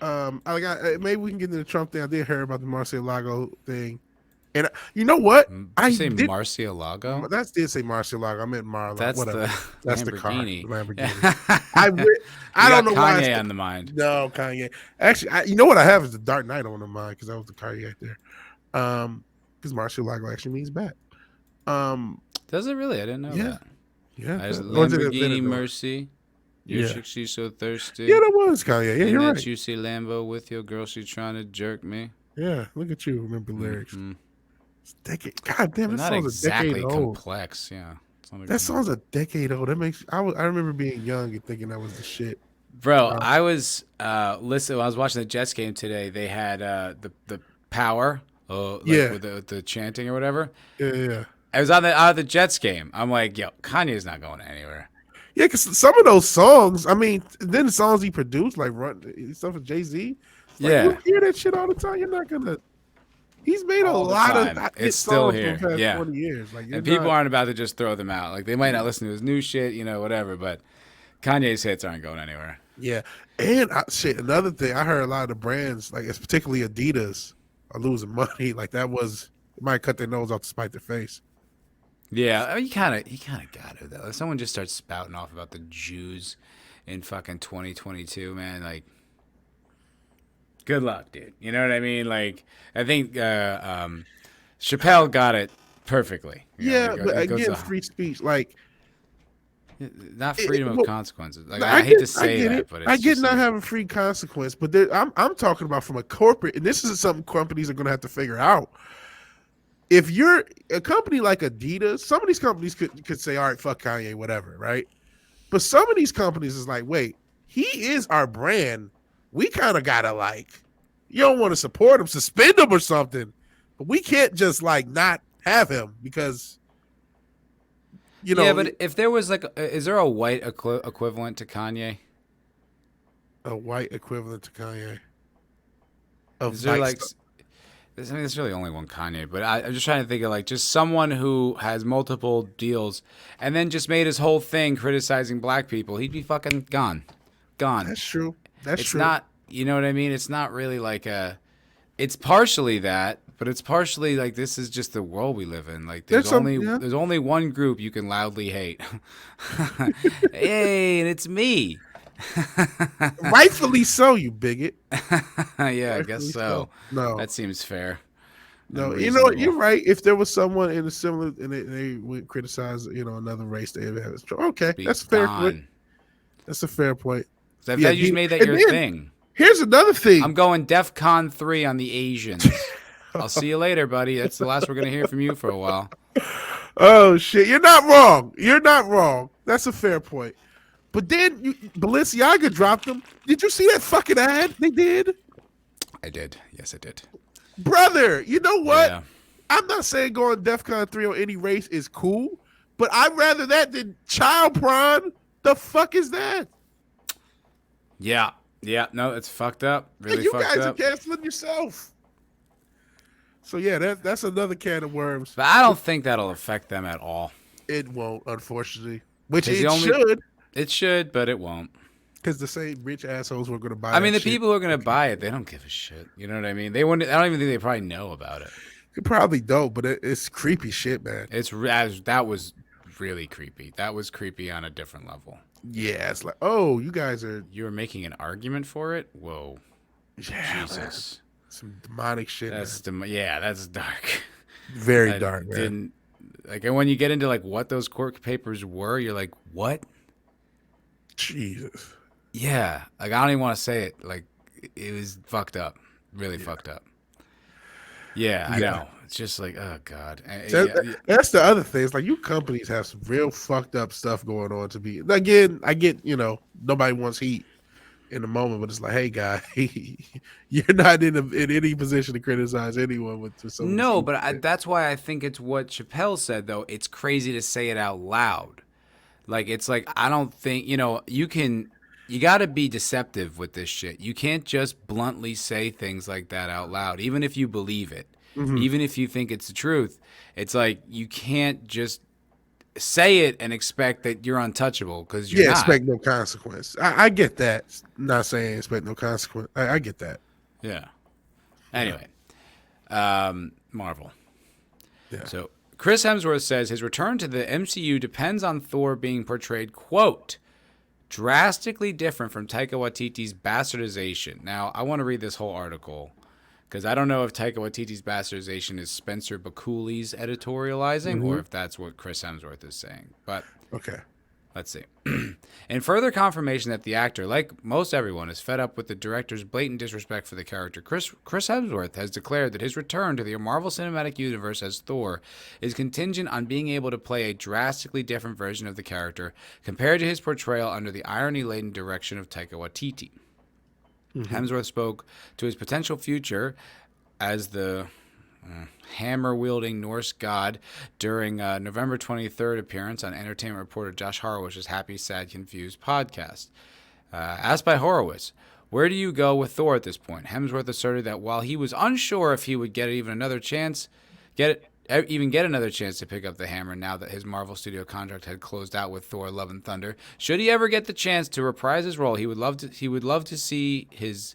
Maybe we can get into the Trump thing. I did hear about the Marcialago thing, and you know what? Did you say Marcialago? That did say Marcialago. I meant Marla. That's Whatever. the That's Lamborghini. The car. The Lamborghini. I got don't know why. Kanye on the mind. No, Kanye. Actually, you know what I have is the Dark Knight on the mind because that was the car you had there. Because Marcialago actually means bat. Does it really? I didn't know that. Yeah. I just Lamborghini Mercy. Your chick, she's so thirsty. Yeah, that was Kanye. Yeah, in you're that right. juicy Lambo with your girl, she trying to jerk me. Yeah, look at you. Remember lyrics. It's decade. God damn, that Not song's exactly a decade old. complex. Yeah. That song's a decade old. That makes. I remember being young and thinking that was the shit. Bro, I was listen. When I was watching the Jets game today, they had the power, with the chanting or whatever. Yeah. I was on the Jets game. I'm like, yo, Kanye's not going anywhere. Yeah, because some of those songs, I mean, then the songs he produced, like stuff with Jay-Z, Like you Yeah. hear that shit all the time. You're not gonna. He's made a All the lot of time. hit It's still songs for the here. past Yeah. 20 years. Like you're And people not. aren't about to just throw them out. Like they might not listen to his new shit, whatever, but Kanye's hits aren't going anywhere. Yeah, and shit. Another thing, I heard a lot of the brands, like it's particularly Adidas, are losing money. Like that was it might cut their nose off to spite their face. Yeah, I mean, you kind of got it though. If someone just starts spouting off about the Jews in fucking 2022, man, like, good luck, dude. You know what I mean? Like, I think Chappelle got it perfectly. Yeah, but He goes again, free speech. Like, not freedom of well, consequences. Like, no, I hate to say that, it. but I it's get just not like, having free consequence, but I'm talking about from a corporate, and this is something companies are going to have to figure out. If you're a company like Adidas, some of these companies could say, all right, fuck Kanye, whatever, right? But some of these companies is like, wait, he is our brand. We kind of gotta like, you don't want to support him, suspend him or something. But we can't just like not have him because, yeah. But if there was like, is there a white equivalent to Kanye? a white equivalent to Kanye of Is there like like there's really only one Kanye, but I'm just trying to think of like just someone who has multiple deals and then just made his whole thing criticizing black people. He'd be fucking gone. That's true. That's It's true. not, you know what I mean? It's not really like it's partially that, but it's partially like this is just the world we live in. Like there's only one group you can loudly hate. Hey, and it's me. Rightfully so, you bigot. Yeah, I guess Rightfully so. No, That seems fair. And no, you know what? reasonable. You're right. If there was someone in a similar, and they would criticize, another race, they would have. Okay, Be that's a fair point. gone. That's a fair point. So Yeah, that you just made that and your then thing. here's another I'm thing. going DEF CON 3 on the Asians. I'll see you later, buddy. That's the last we're going to hear from you for a while. Oh shit, you're not wrong. You're not wrong. That's a fair point. But then Balenciaga dropped them. Did you see that fucking ad they did? I did. Yes, I did. Brother, you know what? Yeah. I'm not saying going DEFCON 3 on any race is cool, but I'd rather that than child prawn. The fuck is that? Yeah. Yeah. No, it's fucked up. Really You fucked guys up. are canceling yourself. So yeah, that's another can of worms. But I don't think that'll affect them at all. It won't, unfortunately. Which It's it the only- should, It should, but it won't. because the same rich assholes were going to buy. I mean, the that shit. people who are going to buy it, they don't give a shit. You know what I mean? They wouldn't. I don't even think they probably know about it. You probably don't, but it's creepy shit, man. That was really creepy. That was creepy on a different level. Yeah, it's like, oh, you guys are You were making an argument for it? Whoa. yeah, Jesus. man, some demonic shit. That's man. that's dark. Very I dark, man. didn't like, and when you get into like what those court papers were, you're like, what? Jesus. Yeah, like I don't even want to say it. Like it was fucked up, really fucked up. Yeah, I know. It's just like, oh god. That's the other thing. It's like you companies have some real fucked up stuff going on. To be again, I get nobody wants heat in the moment, but it's like, hey, guy, you're not in any position to criticize anyone with some. No, but that's why I think it's what Chappelle said. Though it's crazy to say it out loud. Like it's like I don't think you got to be deceptive with this shit. You can't just bluntly say things like that out loud, even if you believe it, even if you think it's the truth. It's like you can't just say it and expect that you're untouchable because you're not. Expect no consequence. I get that. Not saying expect no consequence. I get that. Yeah. Anyway, Marvel. Yeah. So Chris Hemsworth says his return to the MCU depends on Thor being portrayed, quote, drastically different from Taika Waititi's bastardization. Now, I want to read this whole article because I don't know if Taika Waititi's bastardization is Spencer Bakuli's editorializing or if that's what Chris Hemsworth is saying. But Okay. let's see. In further confirmation that the actor, like most everyone, is fed up with the director's blatant disrespect for the character, Chris Hemsworth has declared that his return to the Marvel Cinematic Universe as Thor is contingent on being able to play a drastically different version of the character compared to his portrayal under the irony-laden direction of Taika Waititi. Hemsworth spoke to his potential future as the hammer-wielding Norse god during November 23rd appearance on entertainment reporter Josh Horowitz's Happy, Sad, Confused podcast. Asked by Horowitz Where do you go with Thor at this point? Hemsworth asserted that while he was unsure if he would get even another chance, get another chance to pick up the hammer now that his Marvel Studio contract had closed out with Thor: Love and Thunder, should he ever get the chance to reprise his role, he would love to see his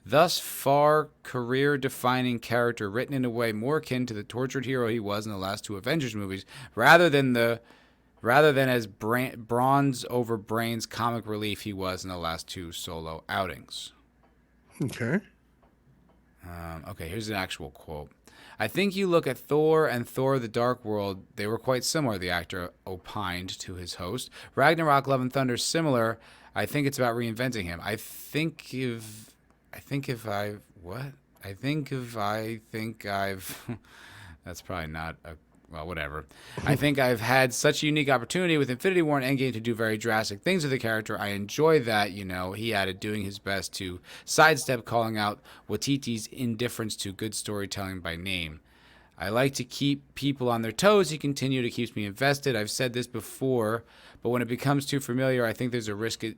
thus far career-defining character written in a way more akin to the tortured hero he was in the last two Avengers movies, rather than as bronze over brains comic relief he was in the last two solo outings. Okay. Okay, here's an actual quote. I think you look at Thor and Thor the Dark World, they were quite similar, the actor opined to his host. Ragnarok, Love and Thunder, similar. I think it's about reinventing him. I think I've that's probably not a well, whatever. I think I've had such a unique opportunity with Infinity War and Endgame to do very drastic things with the character. I enjoy that, he added, doing his best to sidestep calling out Waititi's indifference to good storytelling by name. I like to keep people on their toes. He continued. It keeps me invested. I've said this before, but when it becomes too familiar, I think there's a risk in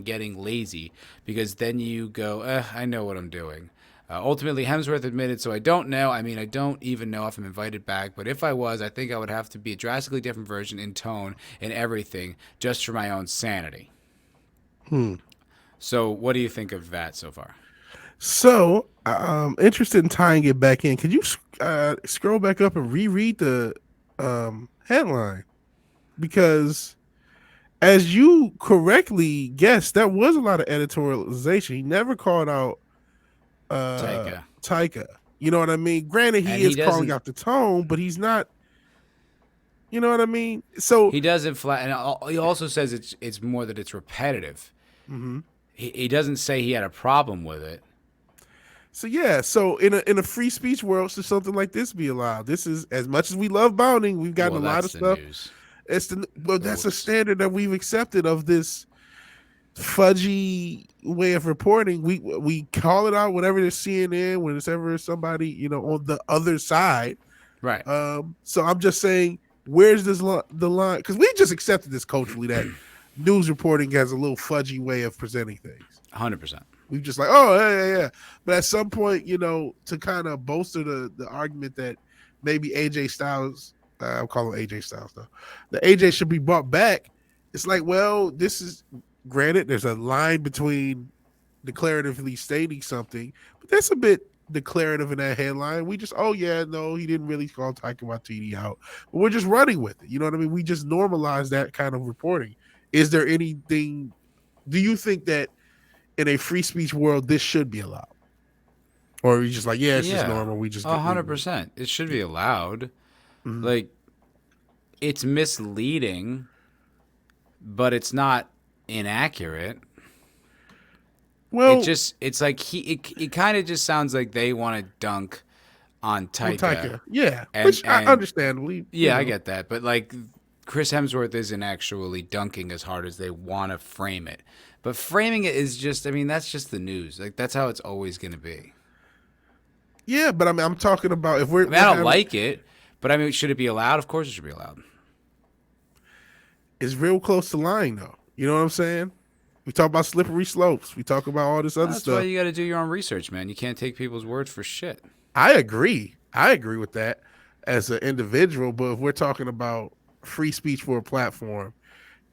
getting lazy, because then you go, I know what I'm doing. Ultimately, Hemsworth admitted, so I don't know. I mean, I don't even know if I'm invited back, but if I was, I think I would have to be a drastically different version in tone and everything just for my own sanity. So what do you think of that so far? So, I'm interested in tying it back in. Could you scroll back up and reread the headline? Because as you correctly guessed, that was a lot of editorialization. He never called out Taika. You know what I mean? Granted, he is calling out the tone, but he's not. You know what I mean? So he doesn't and he also says it's more that it's repetitive. Mm-hmm. He doesn't say he had a problem with it. So yeah, so in a free speech world, should something like this be allowed? This is, as much as we love bounding, we've gotten a lot of stuff. News. That's a standard that we've accepted of this fudgy way of reporting. We call it out whenever there's CNN, whenever somebody on the other side, right? So I'm just saying, where's the line? Because we just accepted this culturally that news reporting has a little fudgy way of presenting things. 100%. We just like, oh yeah. But at some point, to kind of bolster the argument that maybe AJ Styles, I'm calling AJ Styles though, the AJ should be brought back. It's like, well, this is granted. There's a line between declaratively stating something, but that's a bit declarative in that headline. We just, oh yeah, no, he didn't really call Taika Waititi out, but we're just running with it. You know what I mean? We just normalize that kind of reporting. Is there anything? Do you think that in a free speech world this should be allowed, or are you just like, it's just normal? We just 100%. It should be allowed. Mm-hmm. Like, it's misleading, but it's not inaccurate. Well, it's like it kind of just sounds like they want to dunk on Taika. Yeah, which I understandably. Yeah, I get that, but like, Chris Hemsworth isn't actually dunking as hard as they want to frame it. But framing it is just, that's just the news. Like, that's how it's always going to be. Yeah, but I'm talking about if we're. I don't like it, but should it be allowed? Of course it should be allowed. It's real close to lying, though. You know what I'm saying? We talk about slippery slopes. We talk about all this other stuff. That's why you got to do your own research, man. You can't take people's words for shit. I agree with that as an individual, but if we're talking about free speech for a platform,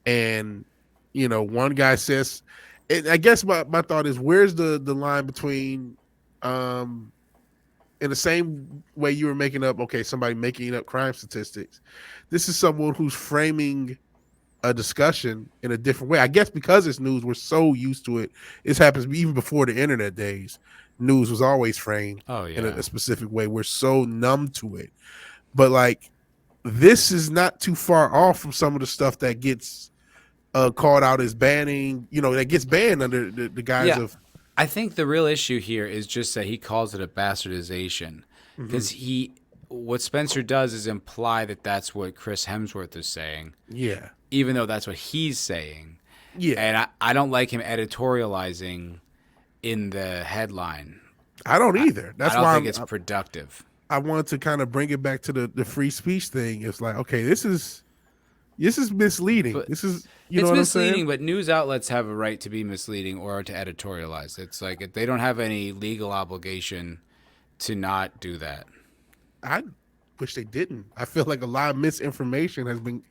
and one guy says, and I guess my thought is, where's the line between in the same way you were making up, somebody making up crime statistics, this is someone who's framing a discussion in a different way. I guess because it's news, we're so used to it. This happens even before the internet days. News was always framed in a specific way. We're so numb to it. But like, this is not too far off from some of the stuff that gets called out as banning, that gets banned under the guise of. I think the real issue here is just that he calls it a bastardization, because what Spencer does is imply that that's what Chris Hemsworth is saying. Yeah. Even though that's what he's saying. Yeah. And I don't like him editorializing in the headline. I don't either. That's I don't why think it's productive. I wanted to kind of bring it back to the free speech thing. It's like, okay, this is misleading. You know It's what I'm saying? misleading, but news outlets have a right to be misleading or to editorialize. It's like they don't have any legal obligation to not do that. I wish they didn't. I feel like a lot of misinformation has been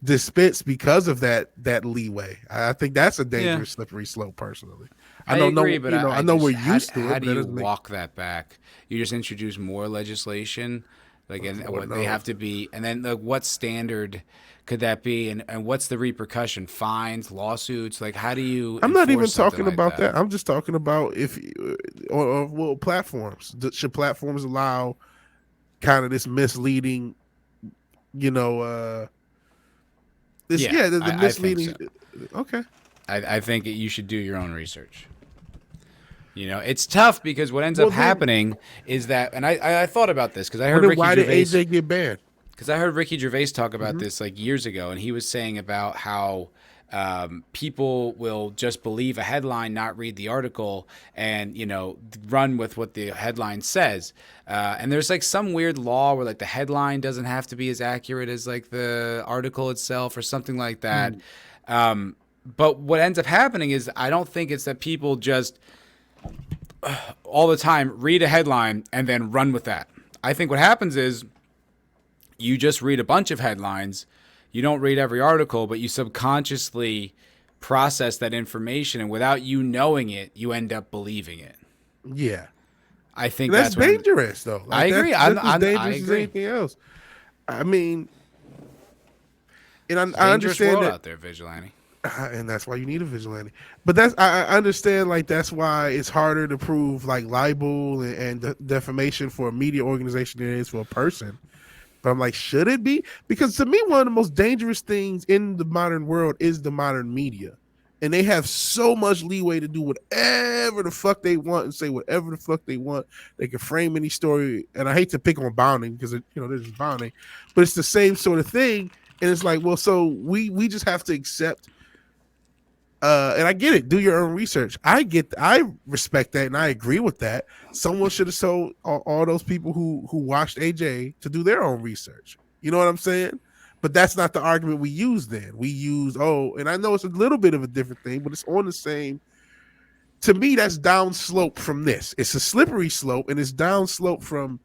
dispensed because of that leeway. I think that's a Yeah, dangerous slippery slope. Personally, I I don't know. agree, but You know, I I know we're just used to how it, do but that you doesn't make. walk that back? You just introduce more legislation, like and Lord what they knows. have to be, and then like what standard could that be, and what's the repercussion? Fines, lawsuits? Like how do you I'm not even enforce something talking like about that? that. I'm just talking about if or well, platforms. Should platforms allow kind of this misleading, you know, this Yeah, the I think so. misleading. Okay. I think you should do your own research. You know, it's tough because what ends Well up then, happening is that, and I thought about this because I well heard then, Ricky why did Gervais, AJ get banned? because I heard Ricky Gervais talk about Hmm. this like years ago, and he was saying about how people will just believe a headline, not read the article, and run with what the headline says. And there's like some weird law where like the headline doesn't have to be as accurate as like the article itself or something like that. But what ends up happening is I don't think it's that people just all the time read a headline and then run with that. I think what happens is you just read a bunch of headlines. You don't read every article, but you subconsciously process that information, and without you knowing it, you end up believing it. Yeah, I think and that's that's what I'm. dangerous though. I Like agree. that's I'm. just as I dangerous as agree. anything else. I mean, and It's a I dangerous understand world that, out there, vigilante. and that's why you need a vigilante. But I understand like that's why it's harder to prove like libel and defamation for a media organization than it is for a person. But I'm like, should it be? Because to me, one of the most dangerous things in the modern world is the modern media. And they have so much leeway to do whatever the fuck they want and say whatever the fuck they want. They can frame any story. And I hate to pick on bounding because there's bounding, but it's the same sort of thing. And it's like, well, so we just have to accept. And I get it. Do your own research. I respect that, and I agree with that. Someone should have told all those people who watched AJ to do their own research. You know what I'm saying? But that's not the argument we use. Then we use and I know it's a little bit of a different thing, but it's on the same. To me, that's down slope from this. It's a slippery slope, and it's down slope from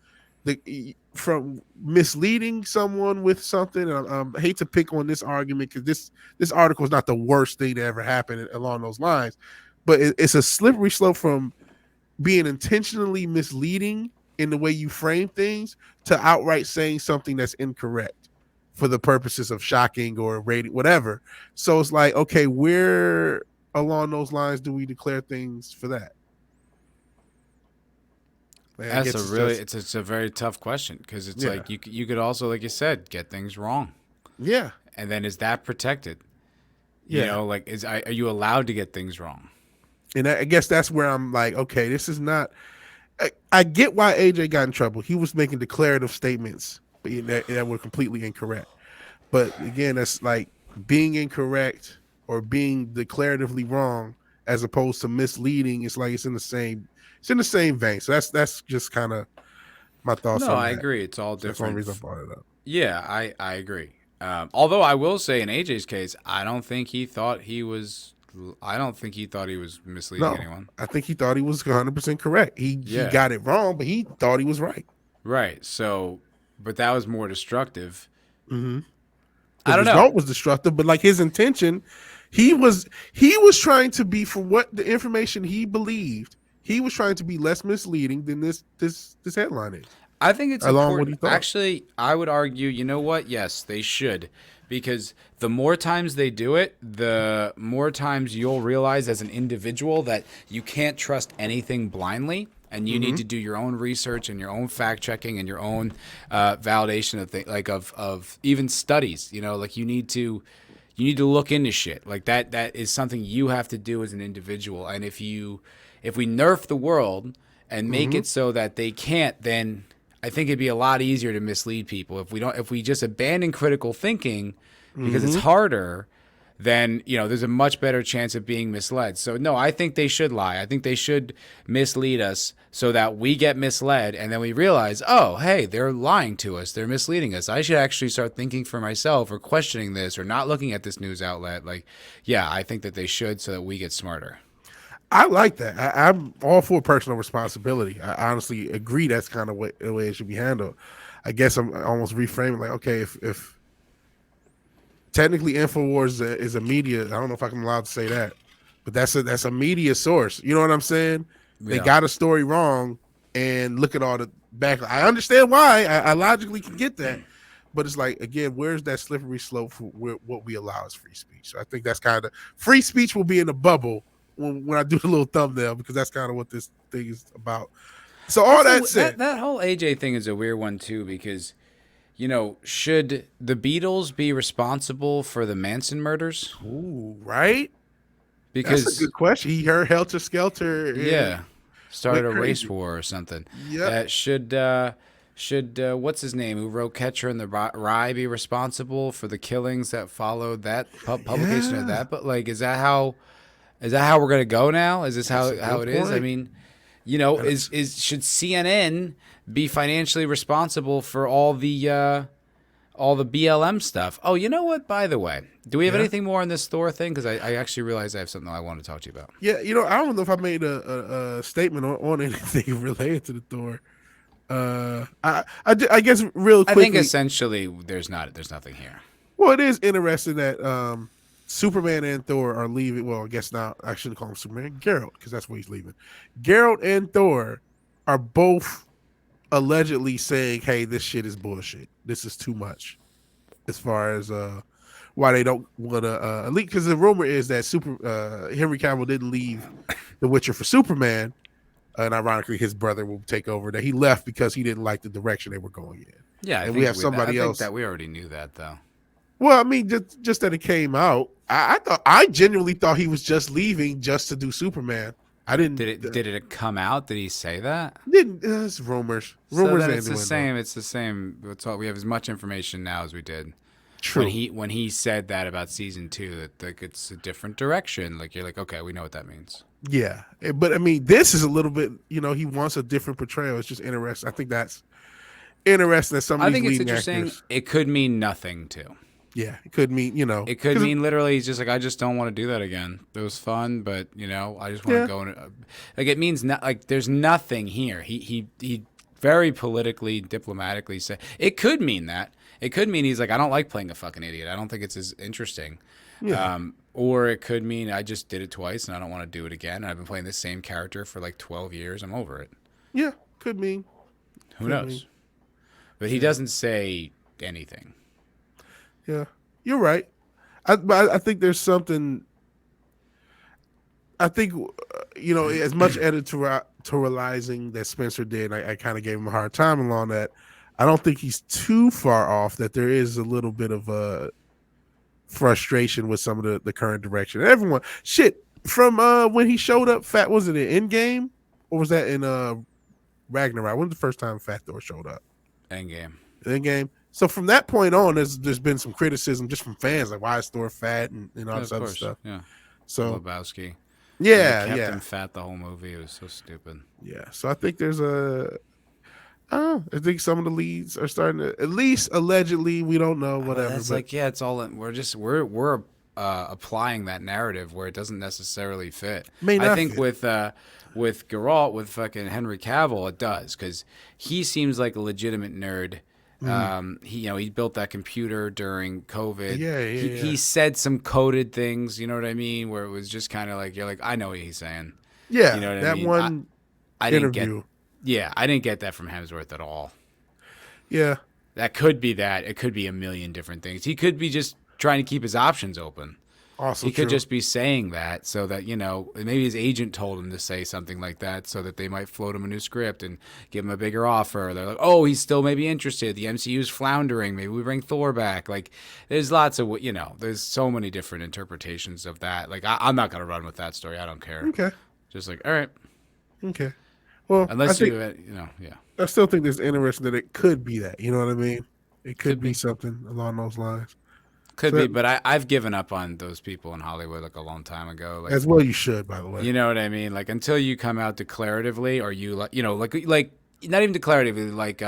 misleading someone with something. I hate to pick on this argument because this article is not the worst thing that ever happened along those lines, but it's a slippery slope from being intentionally misleading in the way you frame things to outright saying something that's incorrect for the purposes of shocking or rating, whatever. So it's like, okay, where along those lines do we declare things for that? Like, I That's guess a it's really just it's a very tough question because it's yeah, like you could also, like you said, get things wrong, yeah, and then is that protected? yeah. Like are you allowed to get things wrong? And I guess that's where I'm like, okay, this is not. I get why AJ got in trouble. He was making declarative statements that were completely incorrect. But again, that's like being incorrect or being declaratively wrong as opposed to misleading. It's like it's in the same vein. So that's just kind of my thoughts No, on I that. agree. It's all So that's one different. reason I brought it up. Yeah, I agree. Although I will say in AJ's case, I don't think he thought he was. I don't think he thought he was misleading No, anyone. I think he thought he was 100% correct. He Yeah, got it wrong, but he thought he was right. right. So, but that was more destructive. Mm-hmm. The I don't know. result was destructive, but like his intention, he was trying to be, for what the information he believed, he was trying to be less misleading than this headline is, I think it's along what important. he thought. Actually, I would argue, you know what? Yes, they should. Because the more times they do it, the more times you'll realize as an individual that you can't trust anything blindly. And you need Mm-hmm. to do your own research and your own fact checking and your own validation of things, like of even studies. Like you need to look into shit like that. That is something you have to do as an individual. And if we nerf the world and make Mm-hmm. it so that they can't, then I think it'd be a lot easier to mislead people. If we just abandon critical thinking because it's Mm-hmm. harder, then there's a much better chance of being misled. So no, I think they should lie. I think they should mislead us so that we get misled, and then we realize, oh, hey, they're lying to us. They're misleading us. I should actually start thinking for myself, or questioning this, or not looking at this news outlet. Like, yeah, I think that they should, so that we get smarter. I like that. I'm all for personal responsibility. I honestly agree that's kind of the way it should be handled. I guess I'm almost reframing like, okay, if technically Infowars is a media, I don't know if I'm allowed to say that, but that's a media source. You know what I'm saying? They Yeah. got a story wrong, and look at all the back. I understand why. I logically can get that, but it's like, again, where's that slippery slope for what we allow as free speech? So I think that's kind of free speech will be in the bubble when I do the little thumbnail, because that's kind of what this thing is about. So all that said, that whole AJ thing is a weird one too, because should the Beatles be responsible for the Manson murders? ooh, right? That's a Because good question. He heard Helter Skelter. yeah, started a race crazy. war or something. Yep. Should what's his name, who wrote Catcher in the Rye, be responsible for the killings that followed that publication of Yeah. that? But like, is that how we're gonna go now? Is this That's a how good it is? I point. mean, That's- should CNN be financially responsible for all the BLM stuff? Oh, you know what? By the way, do we have Yeah. anything more on this Thor thing? Because I actually realized I have something I want to talk to you about. Yeah, I don't know if I made a statement on anything related to the Thor. I guess real I think quickly. essentially there's nothing here. Well, it is interesting that Superman and Thor are leaving. Well, I guess now I shouldn't call him Superman. Geralt, because that's where he's leaving. Geralt and Thor are both allegedly saying, "Hey, this shit is bullshit. This is too much." As far as why they don't want to leak, because the rumor is that Henry Cavill didn't leave The Witcher for Superman, and ironically, his brother will take over. That he left because he didn't like the direction they were going in. Yeah, And we have somebody I think else. that we already knew that though. Well, I mean, just that it came out. I genuinely thought he was just leaving just to do Superman. I didn't. Did it come out? Did he say that? Didn't. It's rumors. So Rumors then and it's the innuendo. same. It's the same. It's all, we have as much information now as we did True. when he said that about season 2, that like it's a different direction. Like, you're like, okay, we know what that means. Yeah, but I mean, this is a little bit. He wants a different portrayal. It's just interesting. I think that's interesting that some of I these think it's leading interesting. actors. It could mean nothing too. Yeah, it could mean. It could 'cause mean literally he's just like, I just don't want to do that again. It was fun, but I just want Yeah. to go in. Like, it means not like there's nothing here. He very politically, diplomatically said it could mean that. It could mean he's like, I don't like playing a fucking idiot. I don't think it's as interesting. Yeah. Or it could mean I just did it twice and I don't want to do it again. I've been playing the same character for like 12 years. I'm over it. Yeah, could mean. Who Could knows? mean. But he doesn't say anything. Yeah, you're right. But I think there's something. I think as much editorializing that Spencer did, I kind of gave him a hard time along that. I don't think he's too far off. That there is a little bit of a frustration with some of the current direction. Everyone, shit, from when he showed up, fat was it in Endgame or was that in Ragnarok? When was the first time Fat Thor showed up? Endgame. Endgame. So from that point on, there's been some criticism just from fans, like why is Thor fat and all Yeah, this of other course. stuff. Yeah. So Lebowski. yeah, They kept yeah, him fat the whole movie. It was so stupid. yeah. So I think there's I think some of the leads are starting to, at least allegedly, we don't know, whatever. It's But like, yeah, it's all we're applying that narrative where it doesn't necessarily fit. May I not think fit. with Geralt, with fucking Henry Cavill, it does, because he seems like a legitimate nerd. He built that computer during COVID. Yeah, He said some coded things, you know what I mean, where it was just kind of like, you're like, I know what he's saying. yeah, You know what I that mean? one I didn't get interview. I didn't get that from Hemsworth at all. Yeah, That could be that. It could be a million different things. He could be just trying to keep his options open. also He could true. just be saying that so that, maybe his agent told him to say something like that so that they might float him a new script and give him a bigger offer. They're like, oh, he's still maybe interested. The MCU's floundering. Maybe we bring Thor back. Like, there's lots of, there's so many different interpretations of that. Like, I'm not going to run with that story. I don't care. Okay, Just like, all right. okay. Well, Unless yeah. I still think it's interesting that it could be that. You know what I mean? It could Could be be. something along those lines. Could So be, but I've given up on those people in Hollywood like a long time ago. Like, as well, you should, by the way. you know what I mean? Like until you come out declaratively, or you like, like not even declaratively, like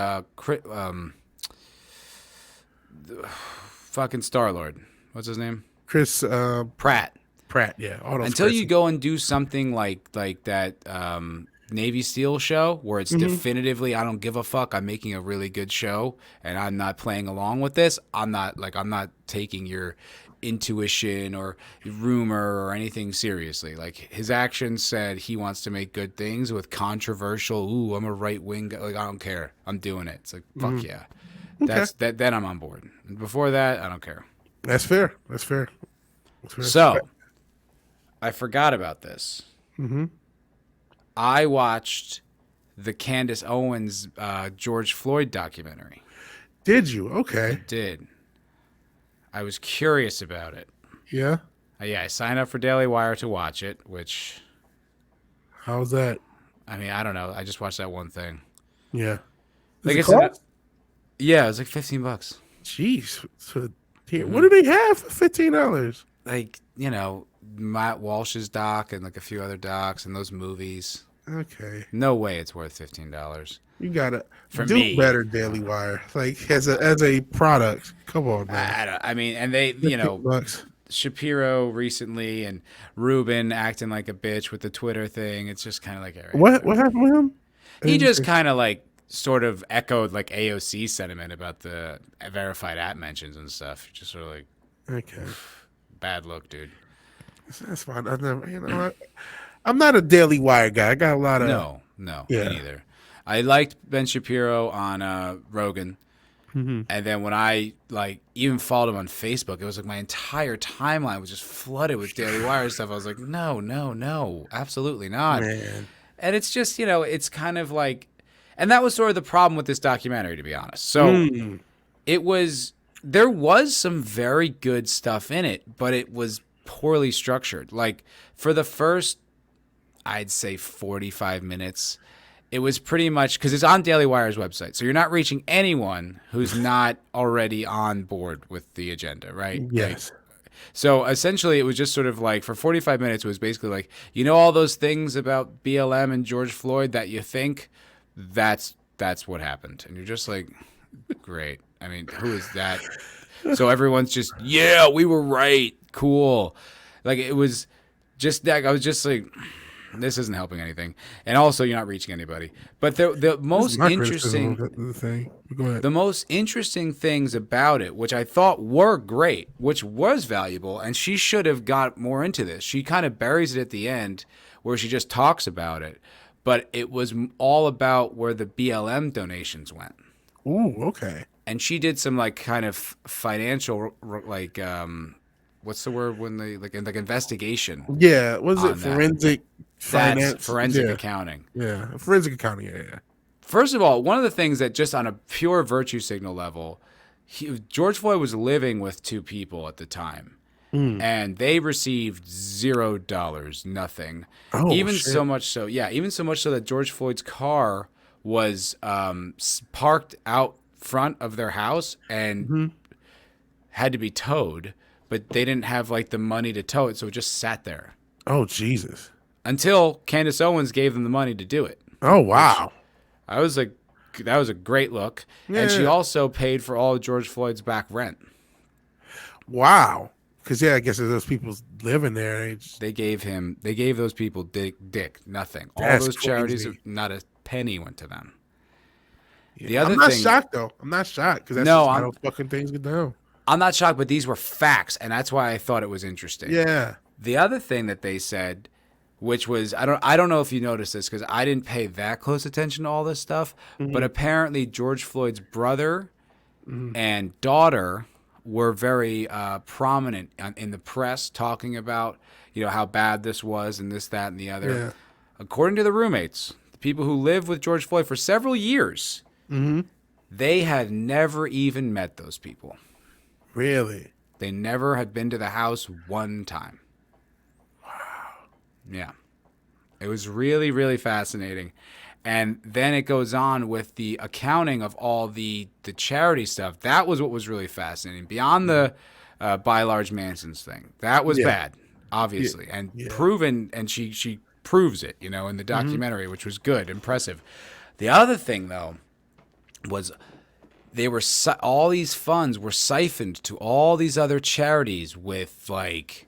fucking Star Lord. What's his name? Chris Pratt. Pratt. Yeah, all those Until you Chris's. go and do something like that Navy SEAL show where it's definitively I don't give a fuck. I'm making a really good show and I'm not playing along with this. I'm not taking your intuition or rumor or anything seriously. Like his actions said he wants to make good things with controversial. Ooh, I'm a right wing guy. Like I don't care. I'm doing it. It's like fuck yeah. Okay. Then I'm on board. Before that, I don't care. That's fair. That's fair. That's fair. So I forgot about this. Mm-hmm. I watched the Candice Owens George Floyd documentary. Did you? Okay. Did. I was curious about it. Yeah. Yeah, I signed up for Daily Wire to watch it, which, How's that? I mean, I don't know. I just watched that one thing. Yeah. Like Does it's it cost? yeah, it was like $15. Jeez. So, what do they have for $15? Like, Matt Walsh's doc and like a few other docs and those movies. Okay. No way it's worth $15. You gotta For do me. better, Daily Wire. Like as a product. Come on, man. I mean, and they, $15. Shapiro recently and Rubin acting like a bitch with the Twitter thing. It's just kind of like, all right, What happened with him? he just kind of like sort of echoed like AOC sentiment about the verified app mentions and stuff. Just sort of like Okay. bad look, dude. That's fine. I never, I'm not a Daily Wire guy. I got a lot of No, Yeah. me neither. I liked Ben Shapiro on Rogan. Mm-hmm. And then when I like even followed him on Facebook, it was like my entire timeline was just flooded with Daily Wire stuff. I was like, no, absolutely not. Man. And it's just, it's kind of like, and that was sort of the problem with this documentary, to be honest. So there was some very good stuff in it, but it was poorly structured. Like for the first, I'd say 45 minutes, it was pretty much because it's on Daily Wire's website. So you're not reaching anyone who's not already on board with the agenda, right? Yes. So essentially, it was just sort of like for 45 minutes, it was basically like, all those things about BLM and George Floyd that you think that's what happened. And you're just like, great. I mean, who is that? So everyone's just, yeah, we were right. Cool. Like it was just that. I was just like, this isn't helping anything. And also, you're not reaching anybody. But the most interesting, the most interesting things about it, which I thought were great, which was valuable, and she should have got more into this. She kind of buries it at the end where she just talks about it. But it was all about where the BLM donations went. Ooh, okay. And she did some like kind of financial like what's the word when they like investigation? Yeah, was it forensic finance? That's forensic accounting. Yeah, forensic accounting. Yeah. First of all, one of the things that just on a pure virtue signal level, George Floyd was living with two people at the time. And they received $0, nothing. Oh, even shit. so much so that George Floyd's car was parked out front of their house and had to be towed, but they didn't have like the money to tow it, so it just sat there. Oh, Jesus. Until Candice Owens gave them the money to do it. Oh, wow. I was like, that was a great look. Yeah. And she also paid for all of George Floyd's back rent. Wow. Because, I guess those people living there. They gave those people dick, nothing. All That's those charities, crazy. not a penny went to them. Yeah. The other I'm not thing, shocked, though. I'm not shocked because that's No, just how fucking things get down. I'm not shocked, but these were facts, and that's why I thought it was interesting. Yeah. The other thing that they said, which was I don't know if you noticed this because I didn't pay that close attention to all this stuff, but apparently George Floyd's brother and daughter were very prominent in the press talking about how bad this was and this, that, and the other. Yeah. According to the roommates, the people who lived with George Floyd for several years, they had never even met those people. Really? They never had been to the house one time. Wow. Yeah. It was really, really fascinating. And then it goes on with the accounting of all the charity stuff. That was what was really fascinating. Beyond the By Large Manson's thing. That was Yeah. bad, Yeah. obviously, and Yeah. proven. And she proves it, in the Hmm. documentary, which was good, impressive. The other thing, though, was they were all these funds were siphoned to all these other charities with like,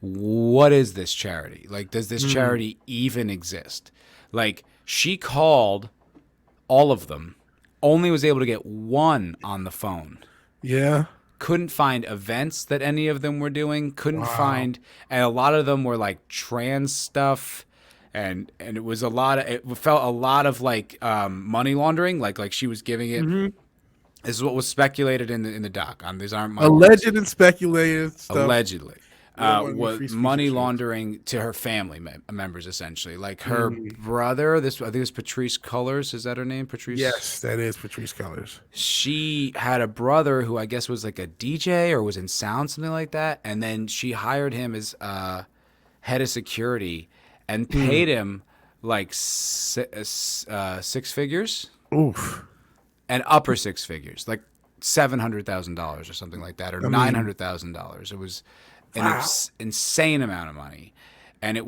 what is this charity? Like, does this Mm. charity even exist? Like, she called all of them, only was able to get one on the phone. Yeah. Couldn't find events that any of them were doing. Couldn't Wow. find, and a lot of them were like trans stuff, and it was a lot of, it felt a lot of like money laundering. Like she was giving it. Hmm. This is what was speculated in the doc. These aren't my Alleged words. and speculative stuff. Allegedly, We don't want any was free speech and money shit. laundering to her family members, essentially. Like her Mm. brother, this I think it was Patrice Cullors. Is that her name, Patrice? Yes, that is Patrice Cullors. She had a brother who I guess was like a DJ or was in sound, something like that. And then she hired him as head of security and Mm. paid him like six figures Oof. and upper six figures, like $700,000 or something like that, or I mean, $900,000. It was an wow. insane amount of money, and there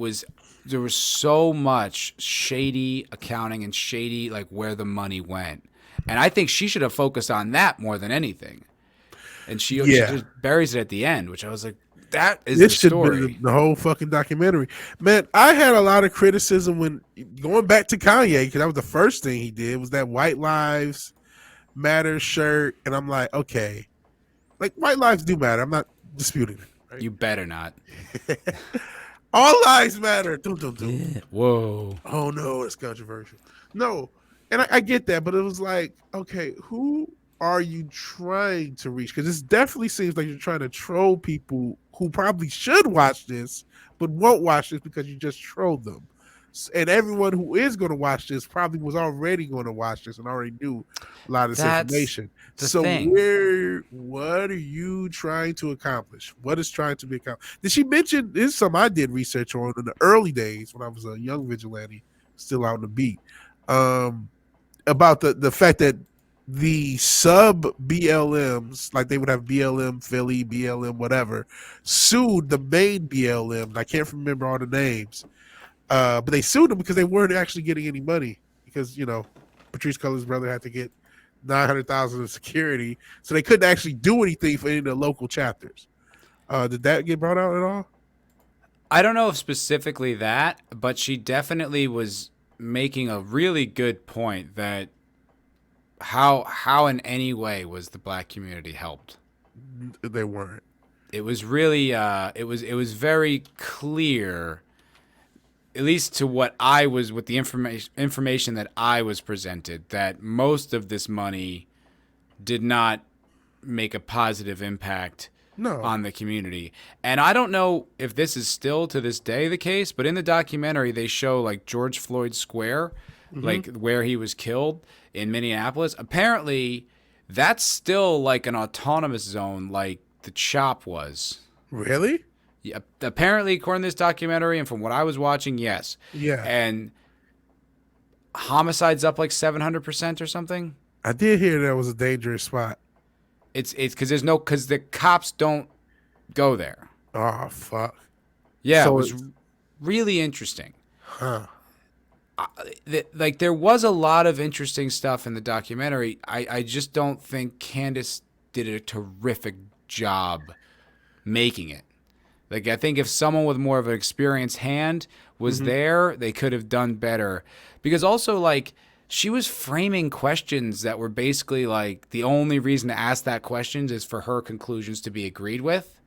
was so much shady accounting and shady like where the money went, and I think she should have focused on that more than anything. And she Yeah. just buries it at the end, which I was like, that is This the should be story. the whole fucking documentary. Man, I had a lot of criticism when going back to Kanye, because that was the first thing he did was that White Lives Matter shirt. And I'm like, okay, like white lives do matter. I'm not disputing it, right? You better not. All lives matter. Dum, dum, dum. Yeah. Whoa. Oh no, it's controversial. No, and I get that, but it was like, okay, who are you trying to reach? Because this definitely seems like you're trying to troll people who probably should watch this, but won't watch this because you just trolled them. And everyone who is going to watch this probably was already going to watch this and already knew a lot of this That's information. the So thing. what are you trying to accomplish? What is trying to be accomplished? Did she mention this? Is something I did research on in the early days when I was a young vigilante, still out on the beat, um, about the fact that the sub BLMs, like they would have BLM Philly, BLM whatever, sued the main BLM. And I can't remember all the names, but they sued them because they weren't actually getting any money because Patrice Cullors' brother had to get 900,000 in security, so they couldn't actually do anything for any of the local chapters. Did that get brought out at all? I don't know if specifically that, but she definitely was making a really good point that how in any way was the black community helped. They weren't. It was really it was very clear, at least to what I was, with the information that I was presented, that most of this money did not make a positive impact No. on the community. And I don't know if this is still to this day the case, but in the documentary they show like George Floyd Square, Mm-hmm. like where he was killed in Minneapolis. Apparently that's still like an autonomous zone like the CHOP was. Really? Yeah, apparently according to this documentary and from what I was watching, yes. Yeah. And homicides up like 700% or something. I did hear that was a dangerous spot. It's because the cops don't go there. Oh fuck. Yeah, it So was really interesting. huh. Like there was a lot of interesting stuff in the documentary. I just don't think Candice did a terrific job making it. Like I think if someone with more of an experienced hand was Mm-hmm. there, they could have done better. Because also like she was framing questions that were basically like the only reason to ask that questions is for her conclusions to be agreed with.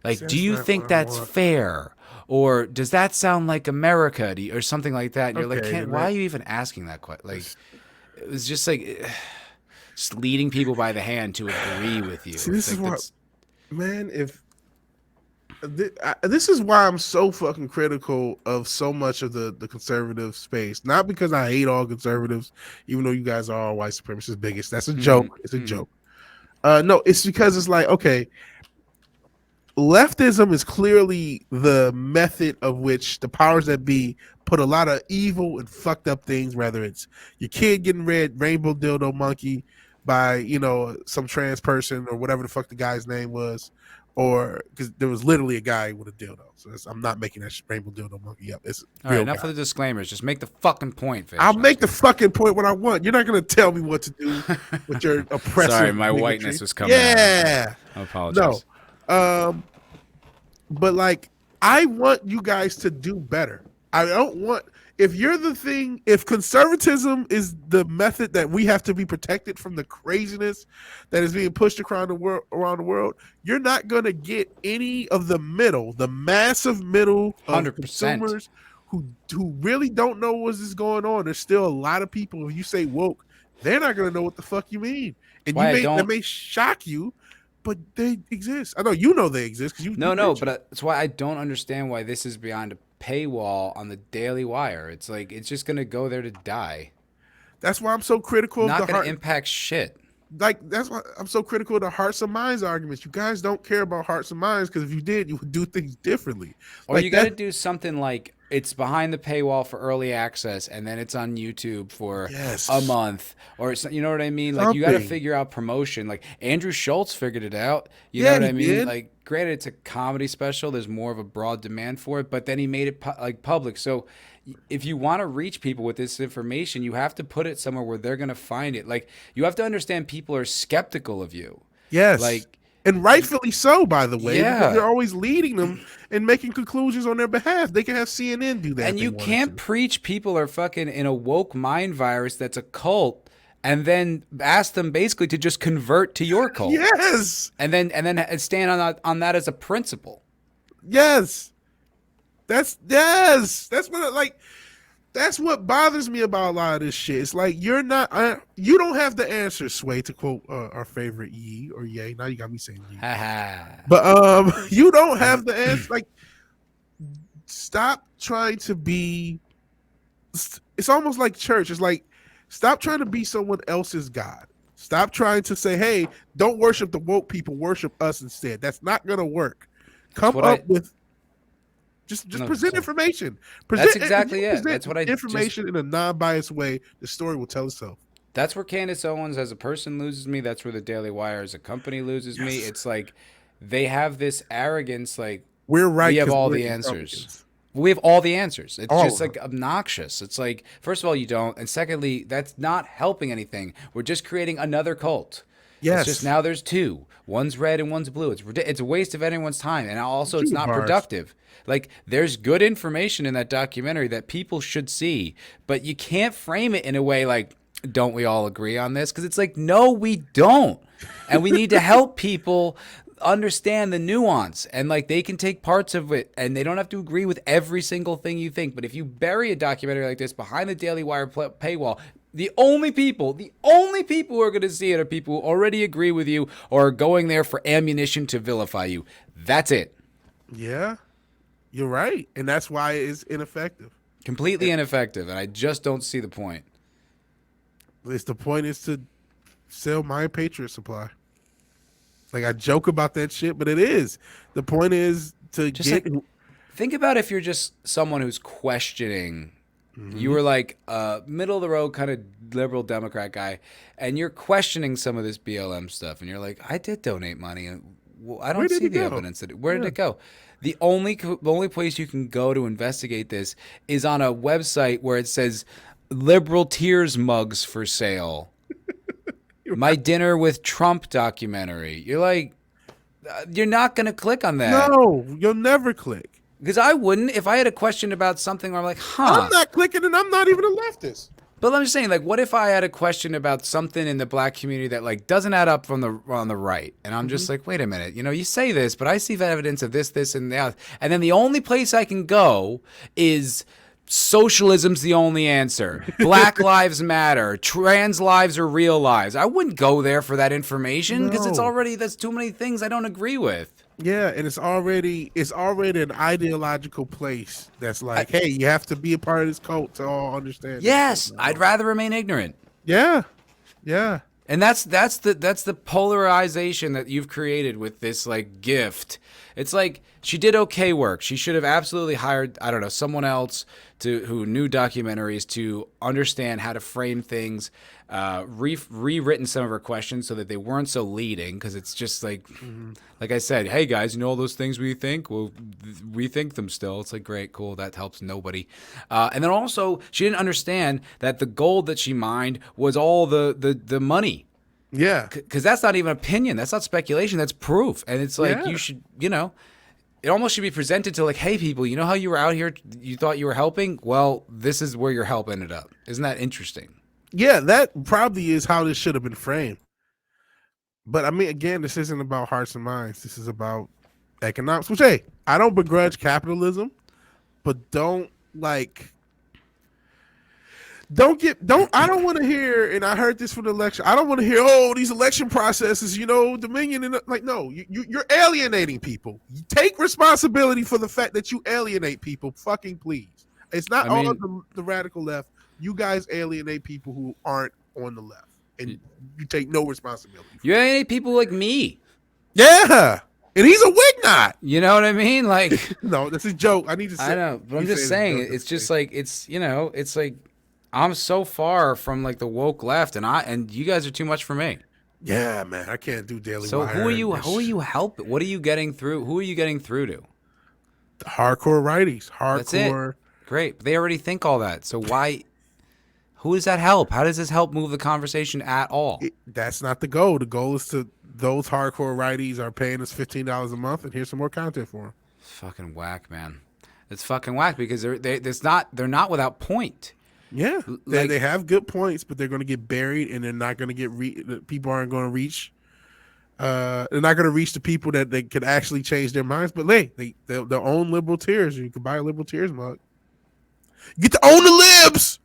Like, do That's you not what think I that's want. fair? Or does that sound like America? Or something like that. And you're like, Okay, why are you even asking that question? Like, it was just like, just leading people by the hand to agree with you. see, It's this is like, what, that's, man. If this is why I'm so fucking critical of so much of the conservative space. Not because I hate all conservatives, even though you guys are all white supremacist bigots. That's a joke. It's a joke. No, it's because it's like, okay, leftism is clearly the method of which the powers that be put a lot of evil and fucked up things, whether it's your kid getting red rainbow dildo monkey, by some trans person or whatever the fuck the guy's name was, or because there was literally a guy with a dildo. So I'm not making that rainbow dildo monkey up. It's a All right, real enough guy. of the disclaimers. Just make the fucking point, Fish. I'll No, make the fucking point what I want. You're not gonna tell me what to do with your oppressive. Sorry, my bigotry. whiteness was coming out. Yeah. I apologize. No. But like, I want you guys to do better. I don't want, if conservatism is the method that we have to be protected from the craziness that is being pushed around the world, you're not going to get any of the massive middle of 100%. consumers who really don't know what's going on. There's still a lot of people, if you say woke, they're not going to know what the fuck you mean. And that may shock you, but they exist. I know they exist because but that's why I don't understand why this is behind a paywall on the Daily Wire. It's like it's just gonna go there to die. That's why I'm so critical. Not gonna impact shit. Like that's why I'm so critical of the hearts and minds arguments. You guys don't care about hearts and minds because if you did, you would do things differently. Or you got to do something like it's behind the paywall for early access, and then it's on YouTube for a month, or you know what I mean? Like you got to figure out promotion. Like Andrew Schultz figured it out. You know what I mean? Did. Like, granted, it's a comedy special. There's more of a broad demand for it, but then he made it public. So if you want to reach people with this information, you have to put it somewhere where they're going to find it. Like you have to understand people are skeptical of you. Yes. Like. And rightfully so, by the way, yeah. because you're always leading them and making conclusions on their behalf. They can have CNN do that. And you can't preach people are fucking in a woke mind virus that's a cult and then ask them basically to just convert to your cult. Yes. And then stand on that as a principle. Yes. That's what bothers me about a lot of this shit. It's like you don't have the answer, Sway, to quote our favorite Ye or Ye. Now you got me saying Ye. But you don't have the answer. Like, stop trying to be. It's almost like church. It's like, stop trying to be someone else's God. Stop trying to say, hey, don't worship the woke people, worship us instead. That's not gonna work. Come up with. Just present information. That's exactly it. That's what information in a non-biased way. The story will tell itself. That's where Candice Owens as a person loses me. That's where the Daily Wire as a company loses me. It's like they have this arrogance. Like we're right. We have all the answers. We have all the answers. It's just like obnoxious. It's like, first of all, you don't, and secondly, that's not helping anything. We're just creating another cult. Yes. It's just now there's two. One's red and one's blue. It's a waste of anyone's time, and also it's not productive. Like, there's good information in that documentary that people should see, but you can't frame it in a way like, don't we all agree on this? Because it's like, no, we don't. And we need to help people understand the nuance, and like they can take parts of it and they don't have to agree with every single thing you think. But if you bury a documentary like this behind the Daily Wire paywall, the only people who are going to see it are people who already agree with you or are going there for ammunition to vilify you. That's it. Yeah. You're right. And that's why it's ineffective. Completely ineffective. And I just don't see the point. The point is to sell My Patriot Supply. Like, I joke about that shit, but it is. The point is to just get... think about if you're just someone who's questioning. Mm-hmm. You were like a middle-of-the-road kind of liberal Democrat guy, and you're questioning some of this BLM stuff, and you're like, I did donate money, and I don't see the evidence. Where did it go? The only place you can go to investigate this is on a website where it says liberal tears mugs for sale. My dinner with Trump documentary. You're like, you're not going to click on that. No, you'll never click. Because I wouldn't. If I had a question about something where I'm like, I'm not clicking and I'm not even a leftist. But I'm just saying, like, what if I had a question about something in the black community that like doesn't add up on the right, and I'm just like, wait a minute, you say this, but I see evidence of this, and that, and then the only place I can go is socialism's the only answer. Black lives matter. Trans lives are real lives. I wouldn't go there for that information because that's too many things I don't agree with. Yeah, and it's already an ideological place that's like, hey, you have to be a part of this cult to all understand. Yes, I'd rather remain ignorant. Yeah. And that's the polarization that you've created with this like gift. It's like she did okay work. She should have absolutely hired, I don't know, someone else who knew documentaries to understand how to frame things rewritten some of her questions so that they weren't so leading, because it's just like I said, hey guys, you know all those things we think? Well, we think them still. It's like, great, cool, that helps nobody. And then also, she didn't understand that the gold that she mined was all the money. Yeah. Because that's not even opinion. That's not speculation. That's proof. And it's like, Yeah. you should, it almost should be presented to like, hey, people, you know how you were out here, you thought you were helping? Well, this is where your help ended up. Isn't that interesting? Yeah, that probably is how this should have been framed. But I mean, again, this isn't about hearts and minds. This is about economics, which, hey, I don't begrudge capitalism, but don't I don't want to hear, and I heard this for the election, I don't want to hear, oh, these election processes, Dominion, and like, no, you're alienating people. You take responsibility for the fact that you alienate people, fucking please. It's not all of the radical left. You guys alienate people who aren't on the left, and you take no responsibility. You alienate people like me. Yeah, and he's a Wignot. You know what I mean? Like, no, that's a joke. I need to say. I know, but I'm just saying, it's just like, it's like, I'm so far from like the woke left, and you guys are too much for me. Yeah, man, I can't do Daily So Wire. who are you helping? What are you getting through? Who are you getting through to? The hardcore righties. Hardcore. That's it. Great. They already think all that. So why? Who does that help? How does this help move the conversation at all? That's not the goal. The goal is to, those hardcore righties are paying us $15 a month, and here's some more content for them. It's fucking whack, man. It's fucking whack because they're not without point. Yeah, they have good points, but they're going to get buried, and they're not going to get people aren't going to reach. They're not going to reach the people that they could actually change their minds. But they'll own liberal tears. You can buy a liberal tears mug. You get to own the libs.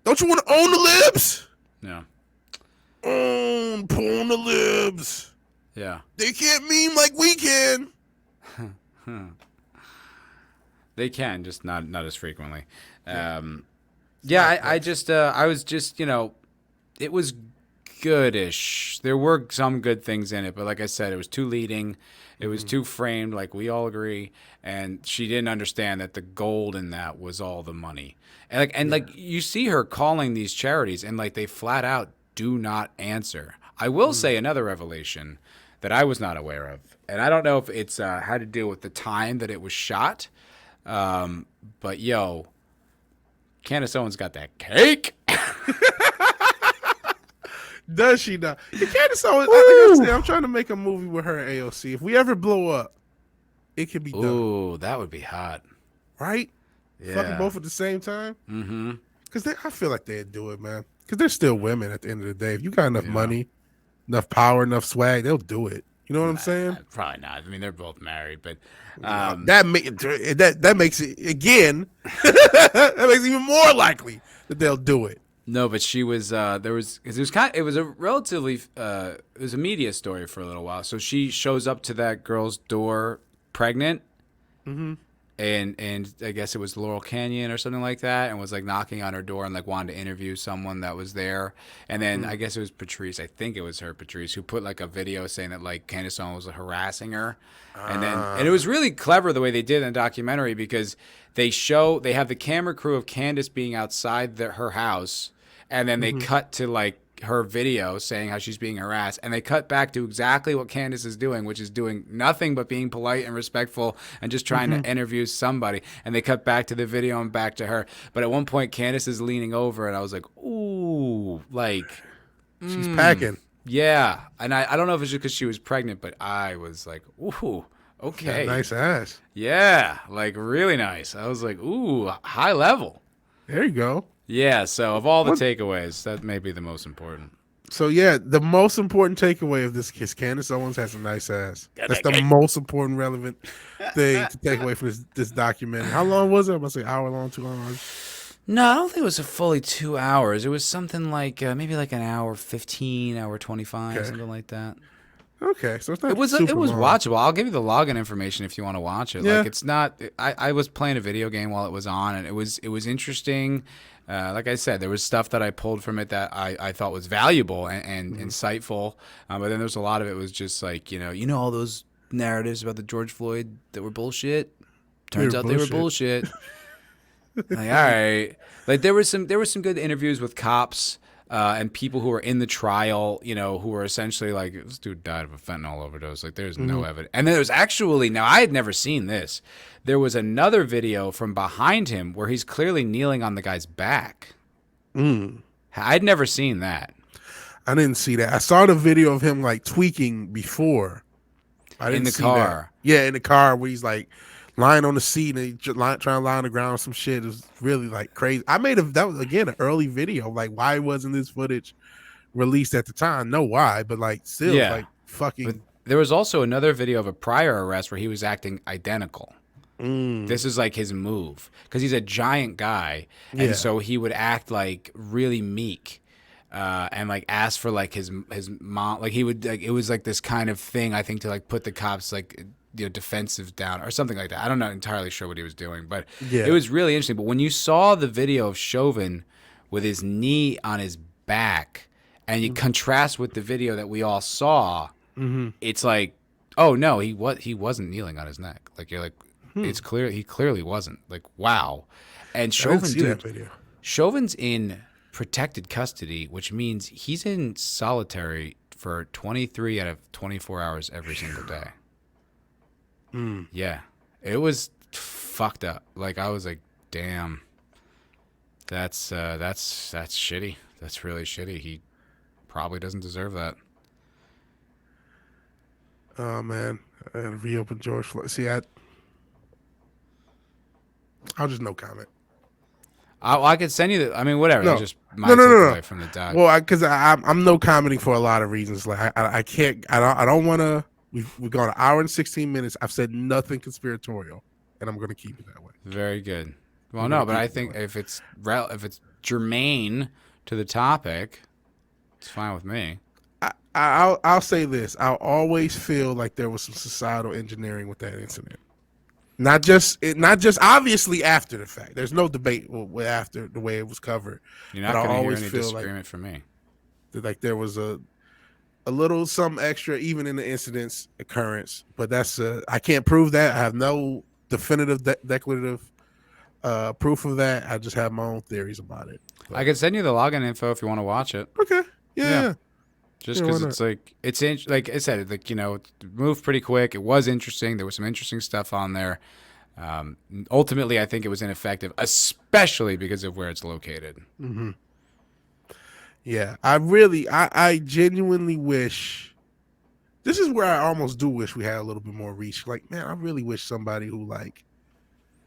Don't you want to own the libs? Yeah. Own the libs. Yeah. They can't meme like we can. They can, just not as frequently. I was just, it was goodish. There were some good things in it, but like I said, it was too leading. It was too framed, like we all agree, and she didn't understand that the gold in that was all the money. And like you see her calling these charities, and like they flat out do not answer. I will say another revelation that I was not aware of, and I don't know if it's had to do with the time that it was shot, but yo, Candice Owens got that cake. Does she not? Candice Owens, I'm trying to make a movie with her at AOC. If we ever blow up, it could be done. Ooh, that would be hot. Right? Yeah. Fucking both at the same time? Mm-hmm. Because I feel like they'd do it, man. Because they're still women at the end of the day. If you got enough money, enough power, enough swag, they'll do it. You know what I'm saying? Probably not. I mean, they're both married, but that makes it, again, that makes it even more likely that they'll do it. No, but she was it was a relatively it was a media story for a little while. So she shows up to that girl's door pregnant, and I guess it was Laurel Canyon or something like that, and was like knocking on her door and like wanted to interview someone that was there. And then I guess it was Patrice, I think it was her, Patrice, who put like a video saying that like Candice Owens was harassing her. And it was really clever the way they did in the documentary, because they have the camera crew of Candice being outside her house, and then they cut to like her video saying how she's being harassed, and they cut back to exactly what Candice is doing, which is doing nothing but being polite and respectful and just trying to interview somebody. And they cut back to the video and back to her. But at one point, Candice is leaning over, and I was like, ooh, like she's packing. Yeah, and I don't know if it's just because she was pregnant, but I was like, ooh, okay, nice ass. Yeah, like really nice. I was like, ooh, high level. There you go. Yeah, so of all the takeaways, that may be the most important. So, yeah, the most important takeaway of this is Candice Owens has a nice ass. That's the most important, relevant thing to take away from this documentary. How long was it? I'm going to say hour long, 2 hours. No, I don't think it was a fully 2 hours. It was something like maybe like an hour 15, hour 25, something like that. Okay, so it's not it was long. watchable. I'll give you the login information if you want to watch it. Yeah. Like it's not. I was playing a video game while it was on, and it was interesting. Like I said, there was stuff that I pulled from it that I thought was valuable and insightful. But then there's a lot of it was just like you know all those narratives about the George Floyd that were bullshit. Turns out they were bullshit. Like all right, like there was some good interviews with cops. and people who were in the trial, who were essentially like, this dude died of a fentanyl overdose. Like, there's no evidence. And then there was actually, now I had never seen this. There was another video from behind him where he's clearly kneeling on the guy's back. I'd never seen that. I didn't see that. I saw the video of him like tweaking before. I didn't in the see car. That. Yeah, in the car where he's like lying on the seat and he's trying to lie on the ground. Some shit. It was really like crazy. That was again an early video. Like, why wasn't this footage released at the time? No, why? But like, still, like fucking. But there was also another video of a prior arrest where he was acting identical. This is like his move because he's a giant guy, and so he would act like really meek. And like ask for like his mom, like he would like, it was like this kind of thing, I think, to like put the cops like defensive down or something like that. I'm not entirely sure what he was doing, but it was really interesting. But when you saw the video of Chauvin with his knee on his back and you contrast with the video that we all saw, it's like, oh no, he wasn't kneeling on his neck. Like, you're like, it's clear he clearly wasn't. Like, wow. And Chauvin, dude, Chauvin's in protected custody, which means he's in solitary for 23 out of 24 hours every single day. Yeah, it was fucked up. Like, I was like, damn, that's shitty. That's really shitty. He probably doesn't deserve that. Oh man, and reopen George Floyd. See, I'll just no comment. I could send you I mean, whatever. No. That's just my takeaway from the doc. Well, because I'm no commenting for a lot of reasons. Like, I can't. I don't want to. We've gone an hour and 16 minutes. I've said nothing conspiratorial, and I'm going to keep it that way. Very good. Well, no, but I think if it's germane to the topic, it's fine with me. I'll say this. I'll always feel like there was some societal engineering with that incident. Not just obviously after the fact. There's no debate after the way it was covered. You're not going to hear any disagreement from me. Like there was a little some extra even in the incident's occurrence, but that's I can't prove that. I have no definitive declarative proof of that. I just have my own theories about it. But I can send you the login info if you want to watch it. Okay. Yeah. Just because it's like like I said, like, it moved pretty quick. It was interesting. There was some interesting stuff on there. Ultimately, I think it was ineffective, especially because of where it's located. Mm-hmm. Yeah, I genuinely wish. This is where I almost do wish we had a little bit more reach. Like, man, I really wish somebody who like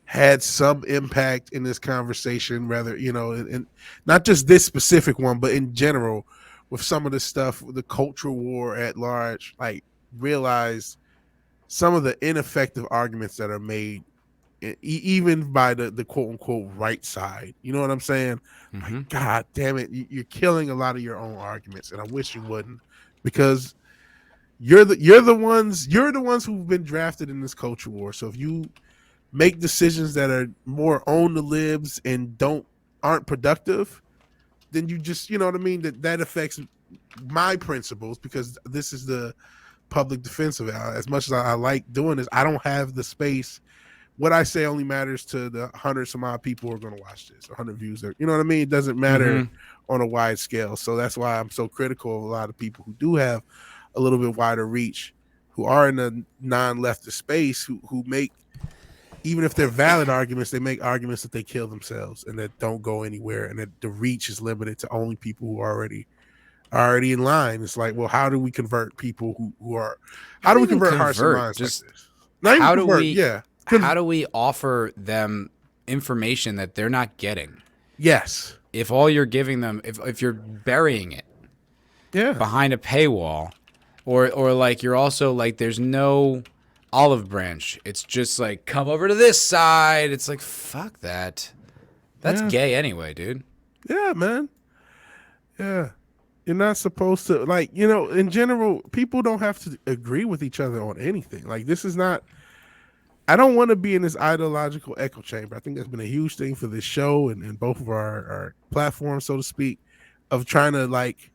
had some impact in this conversation, rather, and not just this specific one, but in general. With some of the stuff, the cultural war at large, like realize some of the ineffective arguments that are made, even by the quote unquote right side. You know what I'm saying? Mm-hmm. Like, God damn it, you're killing a lot of your own arguments, and I wish you wouldn't, because you're the ones who've been drafted in this culture war. So if you make decisions that are more on the libs and aren't productive, then you just, you know what I mean? That affects my principles, because this is the public defense of it. As much as I like doing this, I don't have the space. What I say only matters to the hundred some odd people who are going to watch this, 100 views. You know what I mean? It doesn't matter on a wide scale. So that's why I'm so critical of a lot of people who do have a little bit wider reach, who are in the non-leftist space, who make, even if they're valid arguments, they make arguments that they kill themselves and that don't go anywhere, and that the reach is limited to only people who are already in line. It's like, well, how do we convert people who are? How do we convert hearts and minds like this? How do we offer them information that they're not getting? Yes. If all you're giving them, if you're burying it, behind a paywall, or like you're also like, there's no olive branch. It's just like, come over to this side. It's like, fuck that. That's gay anyway, dude. Yeah, man. Yeah. You're not supposed to, like, in general, people don't have to agree with each other on anything. Like, this is not, I don't want to be in this ideological echo chamber. I think that's been a huge thing for this show and both of our platforms, so to speak, of trying to, like,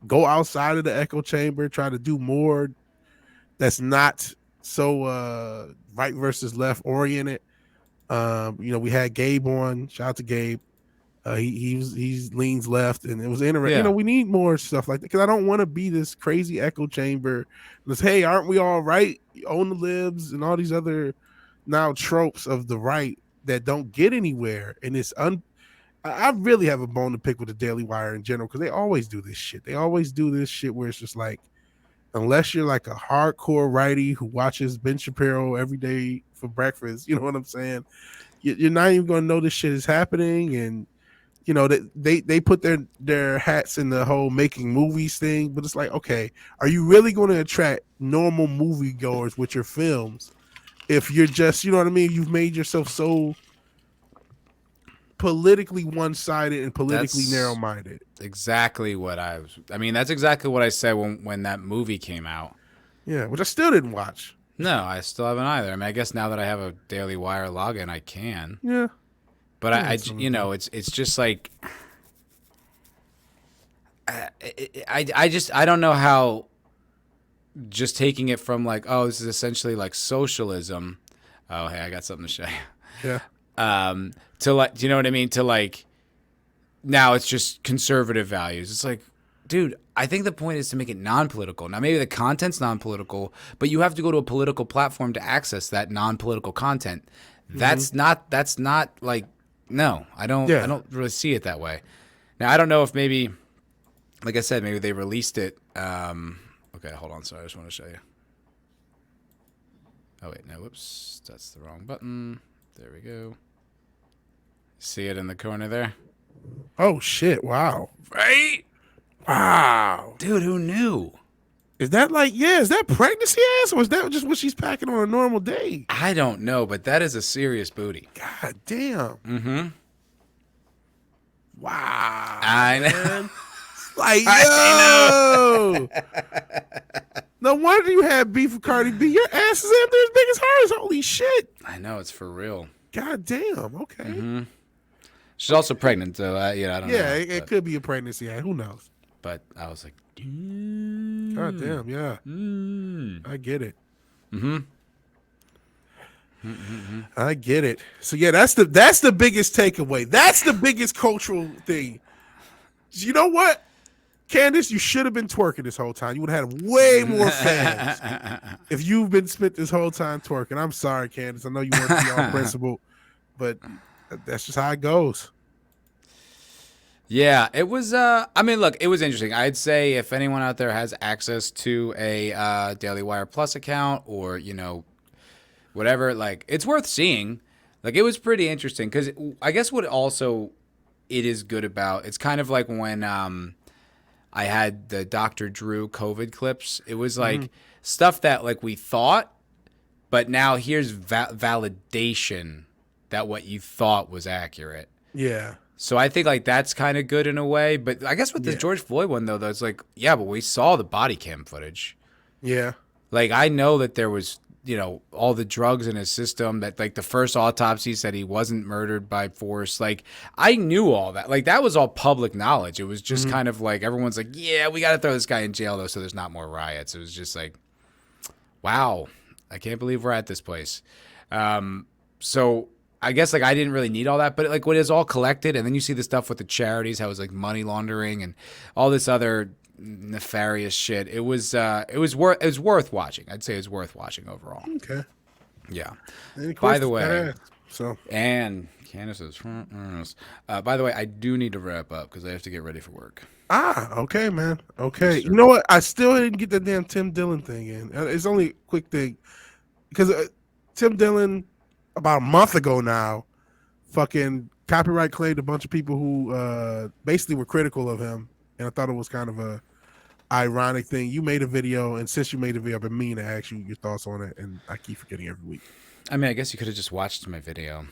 go outside of the echo chamber, try to do more that's not so right versus left oriented. We had Gabe on. Shout out to Gabe. He leans left, and it was interesting. Yeah. We need more stuff like that because I don't want to be this crazy echo chamber. This, hey, aren't we all right? Own the libs and all these other now tropes of the right that don't get anywhere, and I really have a bone to pick with the Daily Wire in general because they always do this shit. They always do this shit where it's just like, unless you're like a hardcore righty who watches Ben Shapiro every day for breakfast, you know what I'm saying? You're not even going to know this shit is happening, and they put their hats in the whole making movies thing, but it's like, okay, are you really going to attract normal moviegoers with your films if you're just, you know what I mean? You've made yourself so politically one-sided and politically narrow-minded. Exactly what that's exactly what I said when that movie came out. Yeah, which I still didn't watch. No, I still haven't either. I mean, I guess now that I have a Daily Wire login, I can. Yeah. But it's just like, I don't know how just taking it from like, oh, this is essentially like socialism. Oh, hey, I got something to show you. Yeah. To like, do you know what I mean? To like, now it's just conservative values. It's like, dude, I think the point is to make it non-political. Now, maybe the content's non-political, but you have to go to a political platform to access that non-political content. That's not like, no, I don't really see it that way. Now, I don't know if maybe, like I said, maybe they released it. Okay, hold on. Sorry, I just want to show you. Oh, wait, no, whoops. That's the wrong button. There we go. See it in the corner there? Oh, shit. Wow. Right? Wow. Dude, who knew? Is that like, is that pregnancy ass, or is that just what she's packing on a normal day? I don't know, but that is a serious booty. God damn. Mm-hmm. Wow. I know. Like, yo. No wonder you had beef with Cardi B. Your ass is up there as big as hers. Holy shit. I know, it's for real. God damn. Okay. Mm-hmm. She's also pregnant, so I don't know. Yeah, it could be a pregnancy. Who knows? But I was like, God damn, yeah. I get it. Mm-hmm. I get it. So yeah, that's the biggest takeaway. That's the biggest cultural thing. You know what, Candice, you should have been twerking this whole time. You would have had way more fans if you've been spent this whole time twerking. I'm sorry, Candice. I know you want to be on principle, but that's just how it goes. Yeah, it was. I mean, look, it was interesting. I'd say if anyone out there has access to a Daily Wire Plus account or whatever, like it's worth seeing. Like it was pretty interesting because I guess what also it is good about, it's kind of like when I had the Dr. Drew COVID clips. It was like stuff that like we thought, but now here's validation that what you thought was accurate. Yeah. So I think like that's kind of good in a way, but I guess with the George Floyd one though, it's like, yeah, but we saw the body cam footage. Yeah. Like I know that there was, all the drugs in his system, that like the first autopsy said he wasn't murdered by force. Like I knew all that. Like that was all public knowledge. It was just kind of like everyone's like, yeah, we got to throw this guy in jail though so there's not more riots. It was just like, wow, I can't believe we're at this place. So I guess like I didn't really need all that, but like when it's all collected and then you see the stuff with the charities, how it was like money laundering and all this other nefarious shit. It was worth watching. I'd say it was worth watching overall. Okay. Yeah. By the way, so and Candace is front. By the way, I do need to wrap up because I have to get ready for work. Okay, man. Okay. Yes, you know what? I still didn't get the damn Tim Dillon thing in. It's only a quick thing because Tim Dillon, about a month ago now, fucking copyright claimed a bunch of people who basically were critical of him, and I thought it was kind of a ironic thing. You made a video, and since you made a video, I've been meaning to ask you your thoughts on it, and I keep forgetting every week. I mean, I guess you could have just watched my video.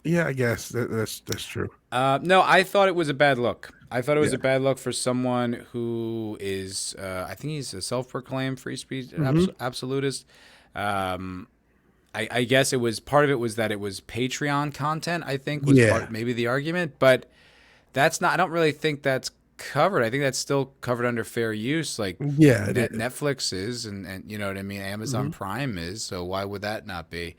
Yeah, I guess that's true. No, I thought it was a bad look. I thought it was a bad look for someone who is, I think he's a self-proclaimed free speech absolutist. I guess it was part of it was that it was Patreon content, I think was maybe the argument, but that's not, I don't really think that's covered. I think that's still covered under fair use. Like Netflix is, and you know what I mean? Amazon Prime is. So why would that not be?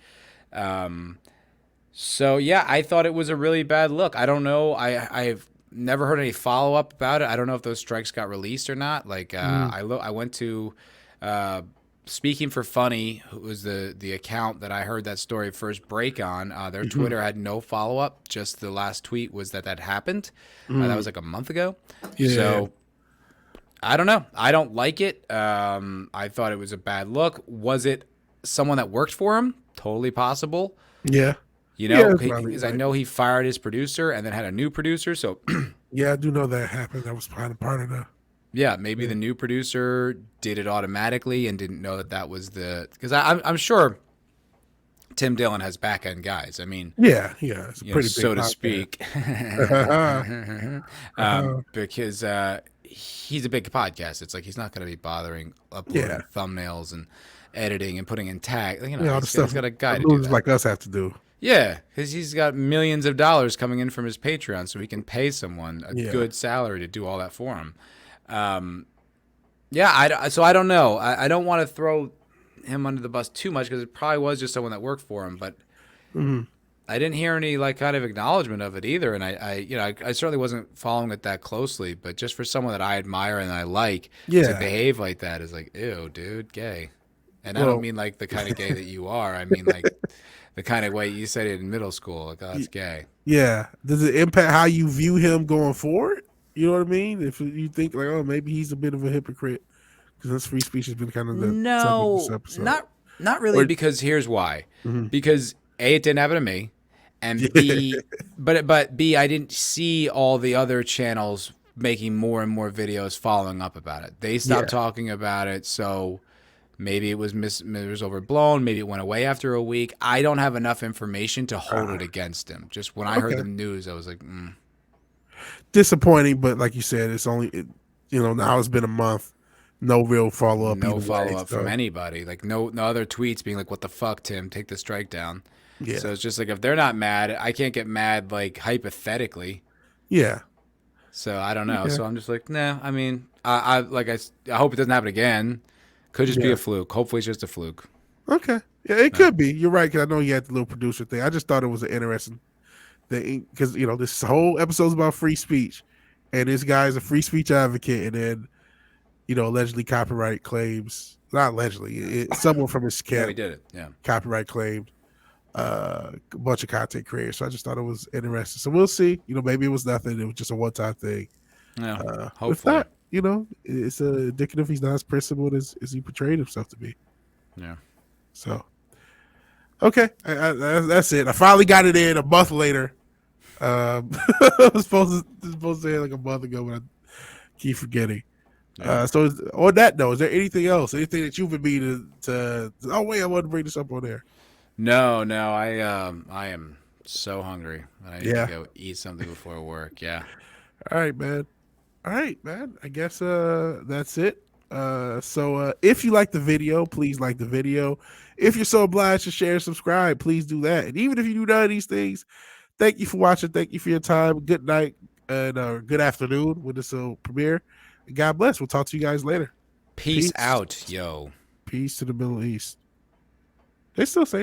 So yeah, I thought it was a really bad look. I don't know. I've never heard any follow up about it. I don't know if those strikes got released or not. Like Mm, I went to uh, Speaking for Funny, who was the account that I heard that story first break on. Their hmm Twitter had no follow up. Just the last tweet was that happened. That mm, was like a month ago. yeah, So I don't know. I don't like it. I thought it was a bad look. Was it someone that worked for him? Totally possible. yeah, You yeah. know, It's probably because I right. know he fired his producer and then had a new producer. So, Yeah, I do know that happened. That was kind of part of the. yeah, maybe Yeah, the new producer did it automatically and didn't know that that was the. Because I'm sure Tim Dillon has back end guys. I mean, yeah. It's a pretty big so to podcast. speak, Uh-huh. Uh-huh. because he's a big podcast. It's like he's not going to be bothering Yeah, uploading thumbnails and editing and putting in tag. You know, yeah. All the he's stuff got a guy to do losers that. like us have to do. Yeah, because he's got millions of dollars coming in from his Patreon, so he can pay someone a Yeah. good salary to do all that for him. Yeah, so I don't know. I don't want to throw him under the bus too much because it probably was just someone that worked for him, but Hmm. I didn't hear any like kind of acknowledgement of it either. And I certainly wasn't following it that closely, but just for someone that I admire and I like to Yeah. behave like that is like, ew, dude, gay. And I don't Well, mean like the kind of gay that you are. I mean like the kind of way you said it in middle school. Like, oh, y- it's gay. yeah. Does it impact how you view him going forward? You know what I mean? If you think like, oh, maybe he's a bit of a hypocrite because this free speech has been kind of the subject of this No, episode. not really. Or Because here's why. mhm. Because A, it didn't happen to me, and B, but B, I didn't see all the other channels making more and more videos following up about it. They stopped Yeah. talking about it, so maybe it was overblown. Maybe it went away after a week. I don't have enough information to hold it Ah, against him. Just when I heard okay. the news, I was like, Disappointing, but like you said, it's only now it's been a month. No real follow up no either way. follow up from So anybody. Like no other tweets being like, "What the fuck, Tim? Take the strike down." yeah. So it's just like if they're not mad, I can't get mad like hypothetically. Yeah. So I don't know. Okay. So I'm just like, nah. I mean, I hope it doesn't happen again. Could just be Yeah. a fluke. Hopefully, it's just a fluke. Okay. Yeah, it Yeah. could be. You're right, because I know you had the little producer thing. I just thought it was an interesting thing because this whole episode's about free speech, and this guy's a free speech advocate, and then allegedly copyright claims, not allegedly, someone from his No, he camp did it. Yeah. copyright claimed a bunch of content creators. So I just thought it was interesting. So we'll see. Maybe it was nothing. It was just a one time thing. Yeah. But if Hopefully. not, it's indicative he's not as principled as he portrayed himself to be. Yeah. So okay, that's it. I finally got it in a month later. I was supposed to say it like a month ago, but I keep forgetting. Yeah. On that note, is there anything else? Anything that you've been meaning to? Oh wait, I wanted to bring this up on there. No, no. I am so hungry. I need to Yeah. go eat something before work. Yeah. All right, man. All right, man. I guess that's it. So if you like the video, please like the video. If you're so obliged to share and subscribe, please do that. And even if you do none of these things, thank you for watching. Thank you for your time. Good night and good afternoon when this will premiere. And God bless. We'll talk to you guys later. Peace Peace. out, yo. Peace to the Middle East. They still say